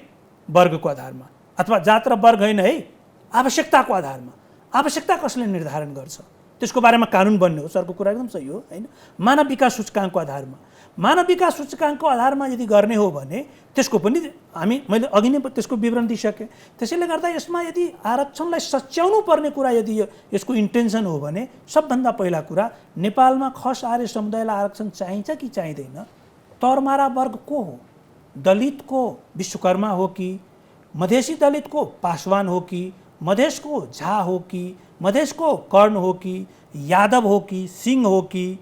वर्गको आधारमा, अथवा जात र वर्ग होइन है, आवश्यकताको आधारमा। आवश्यकता कसले निर्धारण गर्छ त्यसको बारेमा कानुन बन्ने हो। सरको कुरा एकदम सही हो, होइन? मानव विकास सूचकाङ्कको आधारमा, मानव विकास सूचकाङ्कको आधारमा यदि गर्ने हो भने त्यसको पनि मैले अघि नै त्यसको विवरण दिइसकेँ। त्यसैले गर्दा यसमा यदि आरक्षणलाई सच्याउनु पर्ने कुरा यदि यसको इन्टेन्सन हो भने सबभन्दा पहिला कुरा नेपालमा खस आर्य समुदायलाई आरक्षण चाहिन्छ कि चाहिँदैन? तरमारा वर्ग को हो? दलितको विश्वकर्मा हो कि, मधेसी दलितको पासवान हो कि, मधेसको झा हो कि, मधेसको कर्ण हो कि, यादव हो कि, सिंह हो कि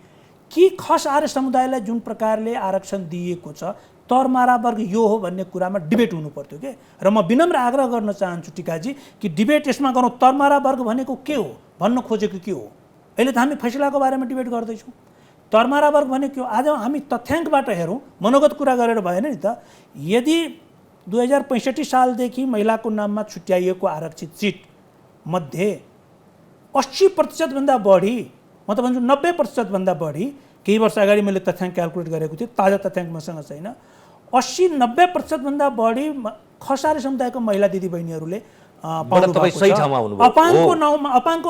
खस आर्य समुदायलाई जुन प्रकारले आरक्षण दिएको छ तरमारा वर्ग यो हो भन्ने कुरामा डिबेट हुनु पर्थ्यो के। र म विनम्र आग्रह गर्न चाहन्छु टिकाजी कि डिबेट यसमा गरौँ, तरमारा वर्ग भनेको के हो, भन्न खोजेको के हो। अहिले त हामी फैसलाको बारेमा डिबेट गर्दैछौँ। तरमारा वर्ग भनेको के हो? आज हामी तथ्याङ्कबाट हेरौँ, मनोगत कुरा गरेर भएन नि त। यदि 2065 सालदेखि महिलाको नाममा छुट्याइएको आरक्षित सिट मध्ये 80% भन्दा बढी, म त भन्छु 90% भन्दा बढी, केही वर्ष अगाडि मैले तथ्याङ्क क्यालकुलेट गरेको थिएँ, ताजा तथ्याङ्क मसँग छैन, 80-90% भन्दा बढी खस आर्य समुदायको महिला दिदीबहिनीहरूले अपाङको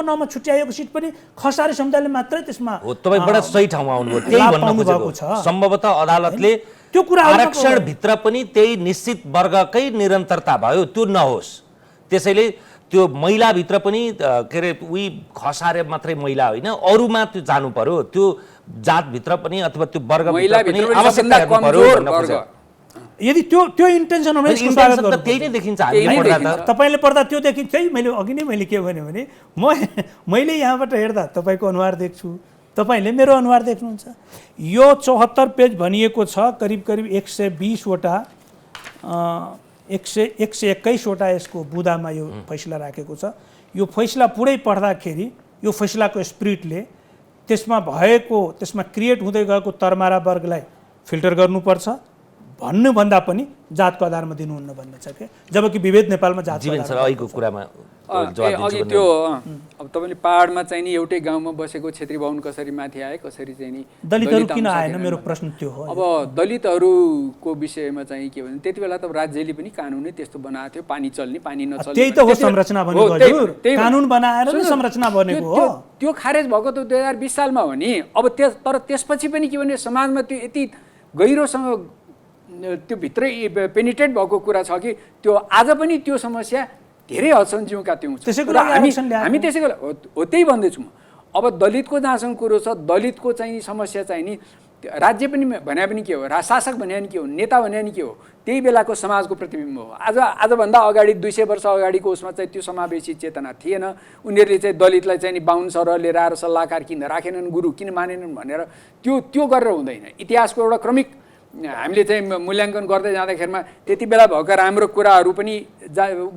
नाउँमा छुट्याइएको सिट पनि खस आर्य समुदायले मात्रै त्यसमा तपाईबाट सही ठाउँमा आउनुभयो। त्यही भन्न खोजेको छ। सम्भवतः अदालतले त्यो कुरा आरक्षण भित्र पनि त्यही निश्चित वर्गकै निरन्तरता भयो, त्यो नहोस्। त्यसैले त्यो महिलाभित्र पनि के अरे उही खस आर्य मात्रै महिला होइन, अरूमा त्यो जानु पर्यो, त्यो जातभित्र पनि अथवा त्यो वर्गभित्र पनि आवश्यकता हेर्नु पर्यो भन्न खोजेको। यदि त्यो इन्टेन्सन हो भने त्यही नै देखिन्छ। तपाईँले पढ्दा त्यो देखिन्छ है। मैले के भने मैले यहाँबाट हेर्दा तपाईँको अनुहार देख्छु, तपाईँले मेरो अनुहार देख्नुहुन्छ। यो 74 पेज भनिएको छ, करिब 120वटा 121वटा यसको बुदामा यो फैसला राखेको छ। यो फैसला पुरै पढ्दाखेरि यो फैसलाको स्पिरिटले त्यसमा क्रिएट हुँदै गएको तरमारा वर्गलाई फिल्टर गर्नुपर्छ भन्नुभन्दा पनि जातको आधारमा दिनुहुन्न भन्ने छ के। जबकि विभेद नेपालमा जातको अहिलेको कुरामा अघि त्यो अब तपाईँले पहाडमा चाहिँ नि एउटै गाउँमा बसेको क्षेत्री बाहुन कसरी माथि आए, कसरी चाहिँ नि दलितहरू किन आएन, मेरो प्रश्न त्यो हो। अब दलितहरूको विषयमा चाहिँ के भने त्यति बेला त राज्यले पनि कानुनै त्यस्तो बनाएको थियो, पानी चल्ने पानी नचल्ने, त्यही त हो संरचना भनेको हजुर। कानुन बनाएर नै संरचना बनेको हो। त्यो खारेज भएको त 2020 सालमा हो नि। अब तर त्यसपछि पनि के भने समाजमा त्यो यति गहिरोसँग त्यो भित्रै पेनिट्रेट भएको कुरा छ कि त्यो आज पनि त्यो समस्या धेरै हदसम्म जिउँ काट्यौँ छ। त्यसैको र लागि हामी आरक्षण ल्याएको। हामी त्यसैको हो त्यही भन्दैछु म। अब दलितको जहाँसँग कुरो छ, दलितको चाहिँ समस्या चाहिँ नि राज्य पनि भने पनि के हो, शासक भने पनि के हो, नेता भने पनि के हो, त्यही बेलाको समाजको प्रतिबिम्ब हो। आजभन्दा अगाडि 200 वर्ष अगाडिको उसमा चाहिँ त्यो समावेशी चेतना थिएन। उनीहरूले चाहिँ दलितलाई चाहिँ नि बाहुन सर लिएर आएर सल्लाहकार किन राखेनन्, गुरु किन मानेनन् भनेर त्यो गरेर हुँदैन। इतिहासको एउटा क्रमिक हामीले चाहिँ मूल्याङ्कन गर्दै जाँदाखेरिमा त्यति बेला भएका राम्रो कुराहरू पनि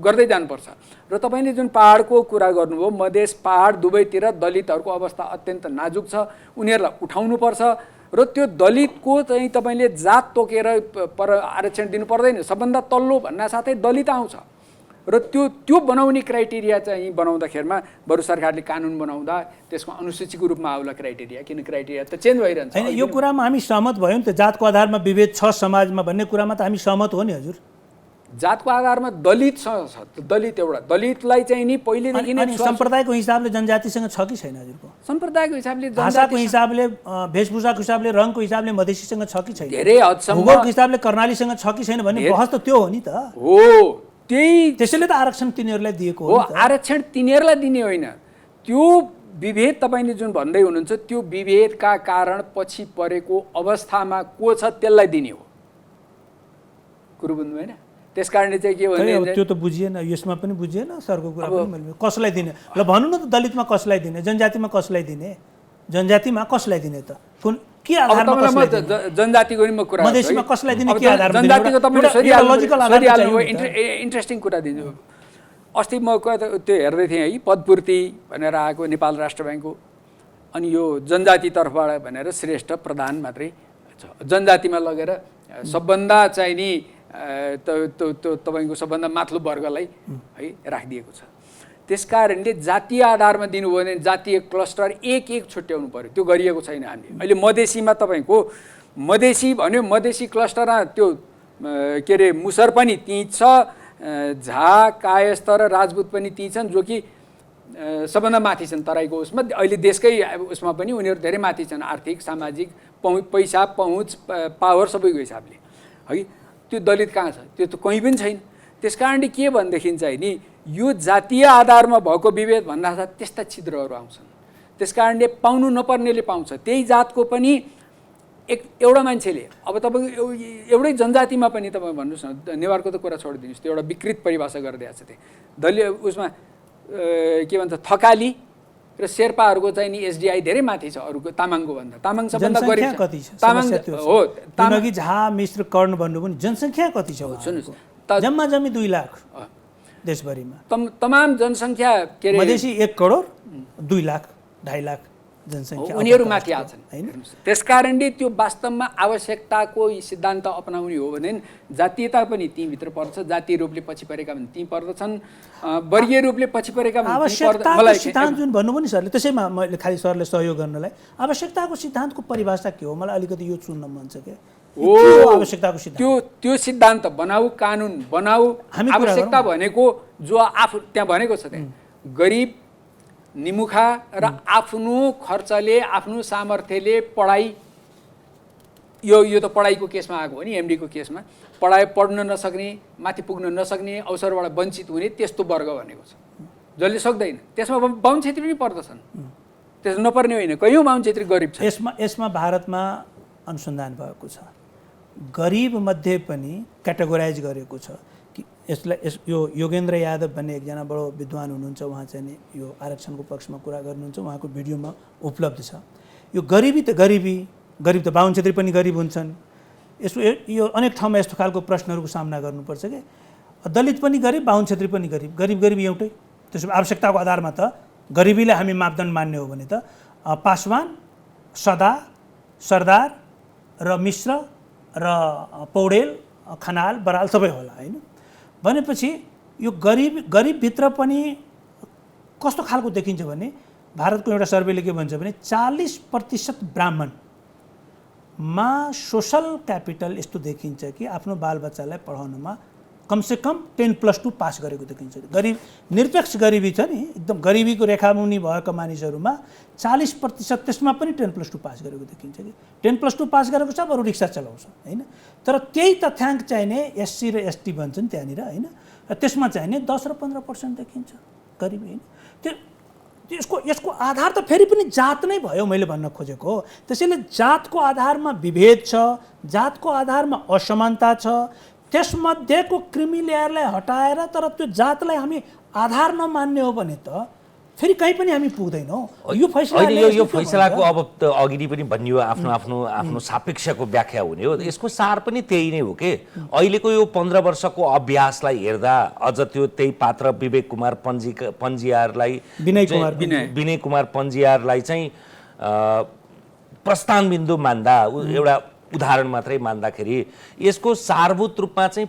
गर्दै जानुपर्छ। र तपाईँले जुन पहाडको कुरा गर्नुभयो, मधेस पहाड दुवैतिर दलितहरूको अवस्था अत्यन्त नाजुक छ, उनीहरूलाई उठाउनुपर्छ। र त्यो दलितको चाहिँ तपाईँले जात तोकेर आरक्षण दिनु पर्दैन, सबभन्दा तल्लो भन्नासाथै दलित आउँछ। र त्यो बनाउने क्राइटेरिया चाहिँ बनाउँदाखेरिमा बरु सरकारले कानुन बनाउँदा त्यसको अनुसूचीको रूपमा आउला क्राइटेरिया, किन क्राइटेरिया त चेन्ज भइरहन्छ। होइन, यो कुरामा हामी सहमत भयौँ नि त, जातको आधारमा विभेद छ समाजमा भन्ने कुरामा त हामी सहमत हो नि हजुर। जातको आधारमा दलित छ, दलित एउटा दलितलाई चाहिँ नि पहिलेदेखि नै सम्प्रदायको हिसाबले जनजातिसँग छ कि छैन हजुरको? सम्प्रदायको हिसाबले भाषाको हिसाबले, वेशभूषाको हिसाबले, रङको हिसाबले मधेसीसँग छ कि छैन? धेरै हदसम्म भूगोलको हिसाबले कर्णालीसँग छ कि छैन भन्ने बहस त त्यो हो नि त। हो, त्यसैले त आरक्षण तिनीहरूलाई दिएको हो। आरक्षण तिनीहरूलाई दिने होइन, त्यो विभेद तपाईँले जुन भन्दै हुनुहुन्छ त्यो विभेदका कारण पछि परेको अवस्थामा को छ त्यसलाई दिने हो। कुरो बुझ्नु भएन? त्यस कारणले चाहिँ के भने त्यो त बुझिएन, यसमा पनि बुझिएन सरको कुरा पनि मैले। कसलाई दिने ल भन्नु न त, दलितमा कसलाई दिने, जनजातिमा कसलाई दिने, जनजातिमा कसलाई दिने त, कुन के आधारमा कसलाई दिने? जनजातिको नि म कुरा मधेसीमा कसलाई दिने, के आधारमा दिने? जनजातिको तपाईँले लजिकल आधार चाहियो। इन्ट्रेस्टिङ कुरा दिन्छु। अस्ति म त्यो हेर्दै थिएँ है, पदपूर्ति भनेर आएको नेपाल राष्ट्र ब्याङ्कको, अनि यो जनजातितर्फबाट भनेर श्रेष्ठ प्रधान मात्रै छ, जनजातिमा लगेर सबभन्दा चाहिँ नि तपाईँको सबभन्दा माथिल्लो वर्गलाई है राखिदिएको छ। त्यस कारणले जातीय आधारमा दिनुभयो भने जातीय क्लस्टर एक छुट्याउनु पर्यो, त्यो गरिएको छैन हामीले। अहिले मधेसीमा तपाईँको मधेसी भन्यो, मधेसी क्लस्टरमा त्यो के अरे मुसर पनि त्यहीँ छ, झा कायस्थ र राजपूत पनि त्यहीँ छन्, जो कि सबभन्दा माथि छन् तराईको उसमा। अहिले देशकै उसमा पनि उनीहरू धेरै माथि छन्, आर्थिक सामाजिक पैसा पहुँच पावर सबैको हिसाबले है। त्यो दलित कहाँ छ? त्यो त कहीँ पनि छैन। त्यस कारणले के भनेदेखि चाहिँ नि यो जातीय आधारमा भएको विभेद भन्दा त्यस्ता छिद्रहरू आउँछन्। त्यस कारणले पाउनु नपर्नेले पाउँछ। त्यही जातको पनि एउटा मान्छेले, अब तपाईँको एउटै जनजातिमा पनि तपाईँ भन्नुहोस् न, नेवारको त कुरा छोडिदिनुहोस्, त्यो एउटा विकृत परिभाषा गरिदिएको छ। त्यो दलित उसमा के भन्छ, थकाली र शेर्पाहरूको चाहिँ नि एसडिआई धेरै माथि छ अरूको, तामाङको भन्दा। तामाङ सबभन्दा गरिब कति छ? तामाङ हो, तामाङी झा मिश्र कर्ण भन्नु पनि जनसङ्ख्या कति छ? सुन्नुहोस्, जम्मा 2 लाख देशभरिमा, तमाम जनसङ्ख्या के अरे मधेसी 1 करोड 2 लाख 2.5 लाख जनसङ्ख्या, उनीहरू माथि आछन् हैन। त्यस कारणले त्यो वास्तवमा आवश्यकताको सिद्धान्त अपनाउने हो भने जातीयता पनि तीभित्र पर्छ, जातीय रूपले पछि परेका पनि ती पर्दछन्, वर्गीय रूपले पछि परेका पनि आवश्यकताको सिद्धान्त जुन भन्नु पनि सरले, त्यसैमा मैले खालि सरले सहयोग गर्नलाई आवश्यकताको सिद्धान्तको परिभाषा के हो मलाई अलिकति यो चुन्न मन छ के हो। आवश्यकताको सिद्धान्त त्यो सिद्धान्त बनाऊ, कानुन बनाऊ। आवश्यकता भनेको जो आफू त्यहाँ भनेको छ, त्यहाँ गरिब निमुखा र आफ्नो खर्चले आफ्नो सामर्थ्यले पढाइ, यो त पढाइको केसमा आएको हो नि, एमडीको केसमा पढ्न नसक्ने, माथि पुग्न नसक्ने, अवसरबाट वञ्चित हुने त्यस्तो वर्ग भनेको छ, जसले सक्दैन। त्यसमा बाहुन क्षेत्री पनि पर्दछन्, त्यस नपर्ने होइन, कयौँ बाहुन क्षेत्री गरिब छ। यसमा भारतमा अनुसन्धान भएको छ, गरिब मध्ये पनि क्याटेगोराइज गरेको छ कि यसलाई यो योगेन्द्र यादव भन्ने एकजना बडो विद्वान हुनुहुन्छ, उहाँ चाहिँ नि यो आरक्षणको पक्षमा कुरा गर्नुहुन्छ, उहाँको भिडियोमा उपलब्ध छ। यो गरिबी त गरिब त बाहुन क्षेत्री पनि गरिब हुन्छन्। यो अनेक ठाउँमा यस्तो खालको प्रश्नहरूको सामना गर्नुपर्छ कि दलित पनि गरिब, बाहुन क्षेत्री पनि गरिब एउटै। त्यसो आवश्यकताको आधारमा त गरिबीलाई हामी मापदण्ड मान्ने हो भने त पासवान, सदा, सरदार र मिश्र र पौडेल, खनाल, बराल सबै होला हैन। भनेपछि यो गरिबभित्र पनि कस्तो खालको देखिन्छ भने भारतको एउटा सर्वेले के भन्छ भने 40% ब्राह्मणमा सोसल क्यापिटल यस्तो देखिन्छ कि आफ्नो बालबच्चालाई पढाउनमा कमसे कम 10+2 पास गरेको देखिन्छ। गरिब निरपेक्ष गरिबी छ नि, एकदम गरिबीको रेखामुनि भएका मानिसहरूमा 40% त्यसमा पनि 10+2 पास गरेको देखिन्छ कि 10+2 पास गरेको छ बरु रिक्सा चलाउँछ होइन। तर त्यही तथ्याङ्क चाहिने एससी र एसटी भन्छन् त्यहाँनिर होइन, त्यसमा चाहिने 10 र 15% देखिन्छ गरिबी होइन। यसको आधार त फेरि पनि जात नै भयो मैले भन्न खोजेको। त्यसैले जातको आधारमा विभेद छ, जातको आधारमा असमानता छ, त्यसमध्येको क्रिमी लेयरलाई हटाएर तर त्यो जातलाई हामी आधार नमान्ने हो भने त फेरि कहीँ पनि हामी पुग्दैनौँ। यो फैसलाको अब अघि पनि भनियो आफ्नो सापेक्षको व्याख्या हुने हो, यसको सार पनि त्यही नै हो कि अहिलेको यो 15 वर्षको अभ्यासलाई हेर्दा अझ त्यो त्यही पात्र विवेक कुमार पन्जियारलाई विनय कुमार पन्जियारलाई चाहिँ प्रस्थान बिन्दु मान्दा एउटा उदाहरण मात्रै मान्दाखेरि यसको सारभूत रूपमा चाहिँ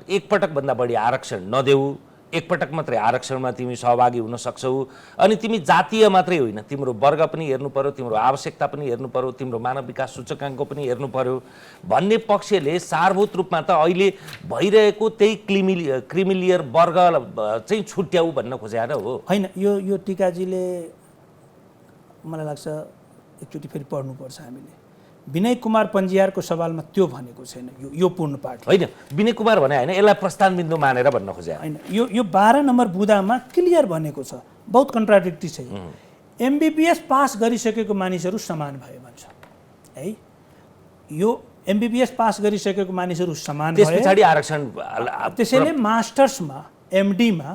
एकपटक भन्दा बढी आरक्षण नदेऊ, एकपटक मात्रै आरक्षणमा तिमी सहभागी हुन सक्छौ अनि तिमी जातीय मात्रै होइन तिम्रो वर्ग पनि हेर्नु पर्यो, तिम्रो आवश्यकता पनि हेर्नु पर्यो, तिम्रो मानव विकास सूचकाङ्क पनि हेर्नु पर्यो भन्ने पक्षले सारभूत रूपमा त अहिले भइरहेको त्यही क्रिमिलियर वर्ग चाहिँ छुट्याउ भन्न खोजेर हो होइन। यो टीकाजीले मलाई लाग्छ एकचोटि फेरि पढ्नुपर्छ हामीले। विनय कुमार पन्जियारको सवालमा त्यो भनेको छैन, यो पूर्ण पाठ होइन। विनय कुमार भने होइन, यसलाई प्रस्थान बिन्दु मानेर भन्न खोजे होइन। यो 12 नम्बर बुदामा क्लियर भनेको छ, बहुत कन्ट्राडिक्टी छ। एमबीबीएस पास गरिसकेको मानिसहरू समान भयो भन्छ है। यो एमबीबीएस पास गरिसकेको मानिसहरू समान भयो, त्यसपछि आरक्षण। त्यसैले मास्टर्समा एमडीमा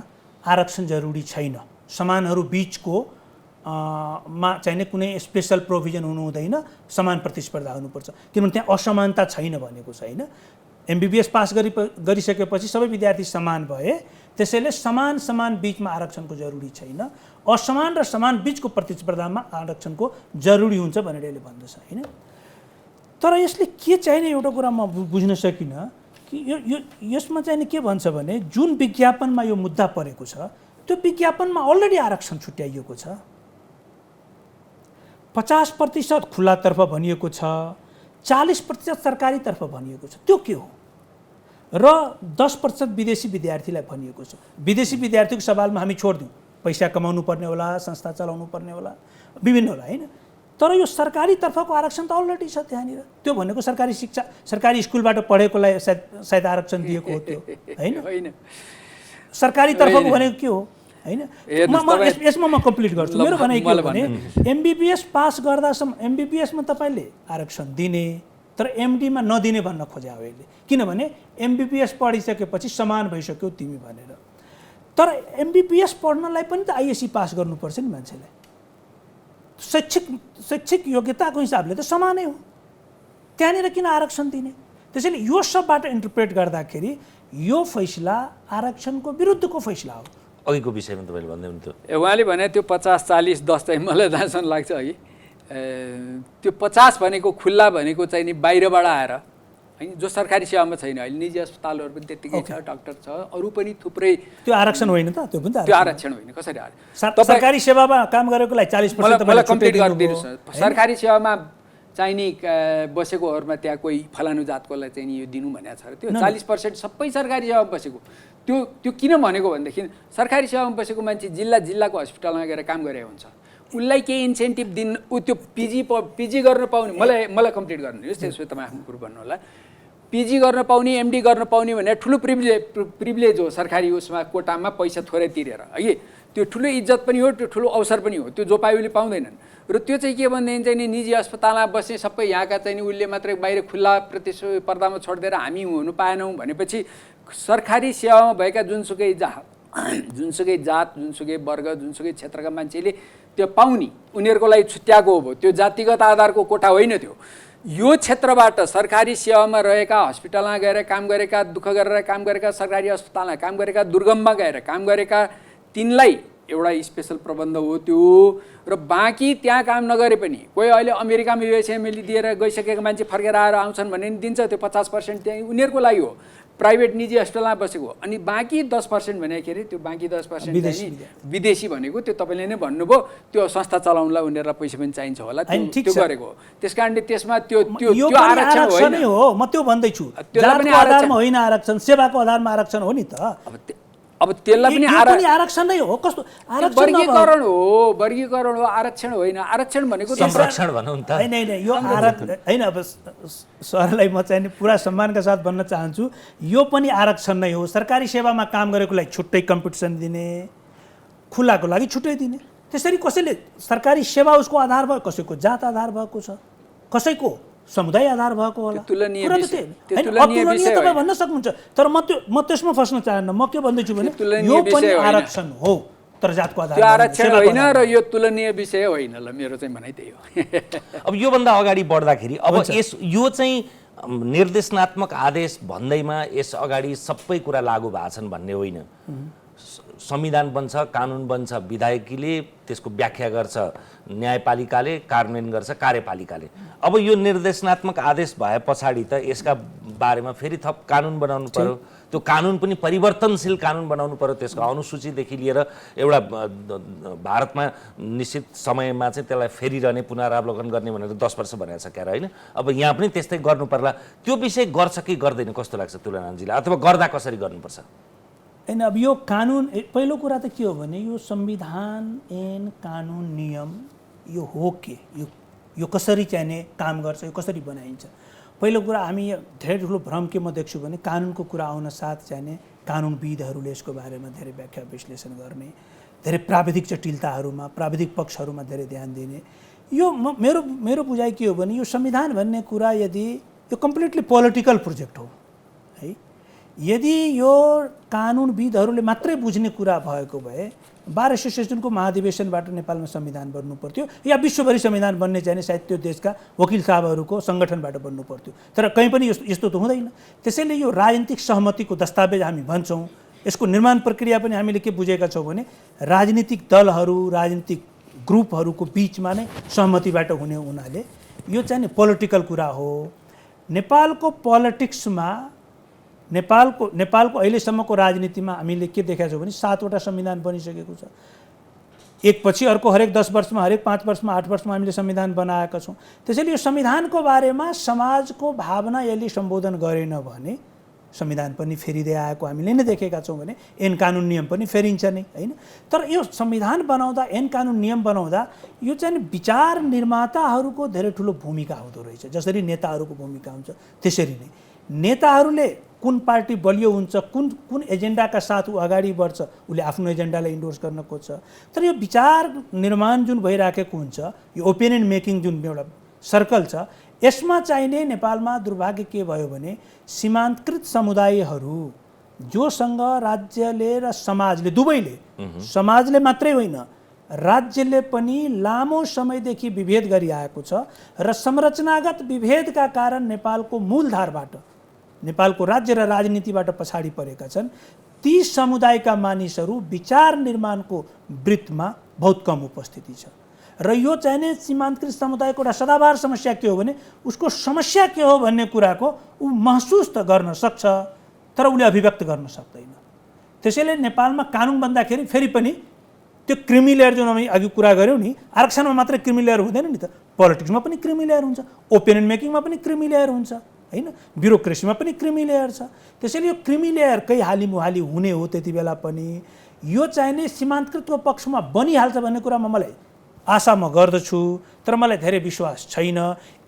आरक्षण जरुरी छैन। समानहरू बिचको मा चाहिने कुनै स्पेसल प्रोभिजन हुनु हुँदैन, समान प्रतिस्पर्धा हुनुपर्छ किनभने त्यहाँ असमानता छैन भनेको छ होइन। एमबीबीएस पास गरिसकेपछि सबै विद्यार्थी समान भए, त्यसैले समान बिचमा आरक्षणको जरुरी छैन, असमान र समान बिचको प्रतिस्पर्धामा आरक्षणको जरुरी हुन्छ भनेर यसले भन्दछ होइन। तर यसले के चाहिने एउटा कुरा म बुझ्न सकिनँ कि यसमा चाहिने के भन्छ भने जुन विज्ञापनमा यो मुद्दा परेको छ त्यो विज्ञापनमा अलरेडी आरक्षण छुट्याइएको छ। 50% खुल्लातर्फ भनिएको छ, 40% सरकारीतर्फ भनिएको छ, त्यो के हो? र 10% विदेशी विद्यार्थीलाई भनिएको छ। विदेशी विद्यार्थीको सवालमा हामी छोडिदिउँ, पैसा कमाउनु पर्ने होला, संस्था चलाउनु पर्ने होला, विभिन्न होला होइन। तर यो सरकारीतर्फको आरक्षण त अलरेडी छ त्यहाँनिर। त्यो भनेको सरकारी शिक्षा, सरकारी स्कुलबाट पढेकोलाई सायद आरक्षण दिएको हो त्यो होइन। सरकारीतर्फको भनेको के हो होइन। यसमा म कम्प्लिट गर्छु। मेरो भनाइ के हो भने एमबीबीएस पास गर्दासम्म एमबीबीएसमा तपाईँले आरक्षण दिने तर एमडीमा नदिने भन्न खोज्या हो यसले। किनभने एमबीबीएस पढिसकेपछि समान भइसक्यो तिमी भनेर। तर एमबीबीएस पढ्नलाई पनि त आइएससी पास गर्नुपर्छ नि मान्छेले। शैक्षिक योग्यताको हिसाबले त समानै हो, त्यहाँनिर किन आरक्षण दिने? त्यसैले यो सबबाट इन्टरप्रेट गर्दाखेरि यो फैसला आरक्षणको विरुद्धको फैसला हो। अघिको विषयमा तपाईँले भन्दै हुनुहुन्थ्यो, उहाँले भने त्यो 50-40-10 चाहिँ मलाई जहाँसम्म लाग्छ है, त्यो 50 भनेको खुल्ला भनेको चाहिँ नि बाहिरबाट आएर होइन, जो सरकारी सेवामा छैन। अहिले निजी अस्पतालहरू पनि त्यत्तिकै छ, डाक्टर छ, अरू पनि थुप्रै। त्यो आरक्षण होइन त? त्यो पनि त्यो आरक्षण होइन। कसरी सरकारी सेवामा काम गरेकोलाई 40% मलाई कम्प्लिट गरिदिनुहोस्। सरकारी सेवामा चाहिने बसेकोहरूमा त्यहाँ कोही फलानु जातकोलाई चाहिँ नि यो दिनु भनेको छ र त्यो 40% सबै सरकारी सेवामा बसेको। त्यो किन भनेको भनेदेखि सरकारी सेवामा बसेको मान्छे जिल्लाको हस्पिटलमा गएर काम गरेको हुन्छ, उसलाई केही इन्सेन्टिभ दिनु, ऊ त्यो पिजी गर्न पाउने। मलाई कम्प्लिट गर्नुहोस्, त्यसो तपाईँ आफ्नो कुरो भन्नु होला। पिजी गर्न पाउने, एमडी गर्न पाउने भने ठुलो प्रिभिलेज हो सरकारी उसमा कोटामा पैसा थोरै तिरेर है। त्यो ठुलो इज्जत पनि हो, त्यो ठुलो अवसर पनि हो, त्यो जो पाइले पाउँदैनन्। र त्यो चाहिँ के भनेदेखि चाहिँ नि निजी अस्पतालमा बस्ने सबै यहाँका चाहिँ नि उसले मात्रै बाहिर खुल्ला प्रतिस्पर्धामा छोडिदिएर हामी हुनु पाएनौँ भनेपछि सरकारी सेवामा भएका जुनसुकै जात, जुनसुकै वर्ग, जुनसुकै क्षेत्रका मान्छेले त्यो पाउने उनीहरूको लागि छुट्याएको हो। त्यो जातिगत आधारको कोटा होइन त्यो। यो क्षेत्रबाट सरकारी सेवामा रहेका, हस्पिटलमा गएर काम गरेका, दुःख गरेर काम गरेका, सरकारी अस्पतालमा काम गरेका, दुर्गममा गएर काम गरेका तिनलाई एउटा स्पेसल प्रबन्ध हो त्यो। र बाँकी त्यहाँ काम नगरे पनि कोही अहिले अमेरिकामा युएसएमएले दिएर गइसकेको मान्छे फर्केर आएर आउँछन् भने दिन्छ, त्यो 50% त्यहाँ उनीहरूको लागि हो। प्राइभेट निजी हस्पिटलमा बसेको हो। अनि बाँकी 10% भने के अरे त्यो बाँकी 10% विदेशी भनेको त्यो तपाईँले नै भन्नुभयो त्यो संस्था चलाउनलाई उनीहरूलाई पैसा पनि चाहिन्छ होला त्यो गरेको हो। त्यस कारणले त्यसमा त्यो आरक्षण हो। म त्यो भन्दैछु जातको आधारमा होइन आरक्षण, सेवाको आधारमा आरक्षण हो नि त। अब त्यसलाई पनि आरक्षण नै हो। कस्तो वर्गीकरण हो, आरक्षण होइन। आरक्षण भनेको संरक्षण भनौँ त। होइन यो होइन। अब सरलाई म चाहिँ पुरा सम्मानका साथ भन्न चाहन्छु यो पनि आरक्षण नै हो। सरकारी सेवामा काम गरेकोलाई छुट्टै कम्पिटिसन दिने, खुल्लाको लागि छुट्टै दिने। त्यसरी कसैले सरकारी सेवा उसको आधार भयो, कसैको जात आधार भएको छ, कसैको समुदाय आधार भएको होला। तुलनीय तपाईँ भन्न सक्नुहुन्छ। तर म त्यसमा फस्न चाहन्न। म के भन्दैछु भने यो पनि आरक्षण हो तर जातको आधारमा आरक्षण होइन र यो तुलनीय विषय होइन। ल मेरो चाहिँ भनाइ त्यही हो। अब योभन्दा अगाडि बढ्दाखेरि अब यो चाहिँ निर्देशनात्मक आदेश भन्दैमा यस अगाडि सबै कुरा लागू भएको छन् भन्ने होइन। संविधान बन्छ, कानुन बन्छ, विधायकीले त्यसको व्याख्या गर्छ, न्यायपालिकाले कार्यान्वयन गर्छ, कार्यपालिकाले। अब यो निर्देशनात्मक आदेश भए पछाडि त यसका बारेमा फेरि थप कानुन बनाउनु पर्यो। त्यो कानुन पनि परिवर्तनशील कानुन बनाउनु पर्यो। त्यसको अनुसूचीदेखि लिएर एउटा भारतमा निश्चित समयमा चाहिँ त्यसलाई फेरिरहने, पुनरावलोकन गर्ने भनेर 10 वर्ष भनेको छ क्यार होइन। अब यहाँ पनि त्यस्तै गर्नु पर्ला। त्यो विषय गर्छ कि गर्दैन कस्तो लाग्छ तुलनाजीलाई, अथवा गर्दा कसरी गर्नुपर्छ? होइन अब यो कानुन पहिलो कुरा त के हो भने यो संविधान ऐन कानुन नियम यो हो के, यो कसरी चाहिने काम गर्छ, यो कसरी बनाइन्छ। पहिलो कुरा हामी धेरै ठुलो भ्रम के म देख्छु भने कानुनको कुरा आउन साथ चाहिने कानुनविदहरूले यसको बारेमा धेरै व्याख्या विश्लेषण गर्ने, धेरै प्राविधिक जटिलताहरूमा, प्राविधिक पक्षहरूमा धेरै ध्यान दिने। यो मेरो बुझाइ के हो भने यो संविधान भन्ने कुरा यदि यो कम्प्लिटली पोलिटिकल प्रोजेक्ट हो है। यदि यो कानुनविदहरूले मात्रै बुझ्ने कुरा भएको भए बार एसोसिएसनको महाधिवेशनबाट नेपालमा संविधान बन्नु पर्थ्यो या विश्वभरि संविधान बन्ने चाहिने सायद त्यो देशका वकिल साहबहरूको सङ्गठनबाट बन्नु पर्थ्यो। तर कहीँ पनि यस्तो त हुँदैन। त्यसैले यो राजनीतिक सहमतिको दस्तावेज हामी भन्छौँ। यसको निर्माण प्रक्रिया पनि हामीले के बुझेका छौँ भने राजनीतिक दलहरू, राजनीतिक ग्रुपहरूको बिचमा नै सहमतिबाट हुने हुनाले यो चाहिँ पोलिटिकल कुरा हो। नेपालको पोलिटिक्समा नेपालको अहिलेसम्मको राजनीतिमा हामीले के देखेका छौँ भने 7वटा संविधान बनिसकेको छ। एकपछि अर्को हरेक 10 वर्षमा, हरेक 5 वर्षमा, 8 वर्षमा हामीले संविधान बनाएका छौँ। त्यसैले यो संविधानको बारेमा समाजको भावना यसले सम्बोधन गरेन भने संविधान पनि फेरिँदै आएको हामीले नै देखेका छौँ भने ऐन कानुन नियम पनि फेरिन्छ नै होइन। तर यो संविधान बनाउँदा, ऐन कानुन नियम बनाउँदा यो चाहिँ विचार निर्माताहरूको धेरै ठुलो भूमिका हुँदो रहेछ। जसरी नेताहरूको भूमिका हुन्छ त्यसरी नै नेताहरूले कुन पार्टी बलियो हुन्छ, कुन एजेन्डाका साथ ऊ अगाडि बढ्छ, उसले आफ्नो एजेन्डालाई इन्डोर्स गर्न खोज्छ। तर यो विचार निर्माण जुन भइराखेको हुन्छ, यो ओपिनियन मेकिङ जुन एउटा सर्कल छ, यसमा चाहिने नेपालमा दुर्भाग्य के भयो भने सीमान्तकृत समुदायहरू जोसँग राज्यले र समाजले दुवैले, समाजले मात्रै होइन राज्यले पनि लामो समयदेखि विभेद गरिआएको छ र संरचनागत विभेदका कारण नेपालको मूलधारबाट, नेपालको राज्य र राजनीतिबाट पछाडि परेका छन्। ती समुदायका मानिसहरू विचार निर्माणको वृत्तमा बहुत कम उपस्थिति छ र यो चाहिने सीमान्तकृत समुदायको एउटा सदाबहार समस्या के हो भने उसको समस्या के हो भन्ने कुराको ऊ महसुस त गर्न सक्छ तर उसले अभिव्यक्त गर्न सक्दैन। त्यसैले नेपालमा कानुन बन्दाखेरि फेरि पनि त्यो क्रिमी लेयर जुन हामी अघि कुरा गऱ्यौँ नि, आरक्षणमा मात्रै क्रिमी लेयर हुँदैन नि त, पोलिटिक्समा पनि क्रिमी लेयर हुन्छ, ओपिनियन मेकिङमा पनि क्रिमी लेयर हुन्छ होइन, ब्युरोक्रेसीमा पनि क्रिमी लेयर छ। त्यसैले यो क्रिमी लेयरकै हालिमुहाली हुने हो। त्यति बेला पनि यो चाहिने सीमान्तकृतको पक्षमा बनिहाल्छ भन्ने कुरामा मलाई आशा म गर्दछु, तर मलाई धेरै विश्वास छैन।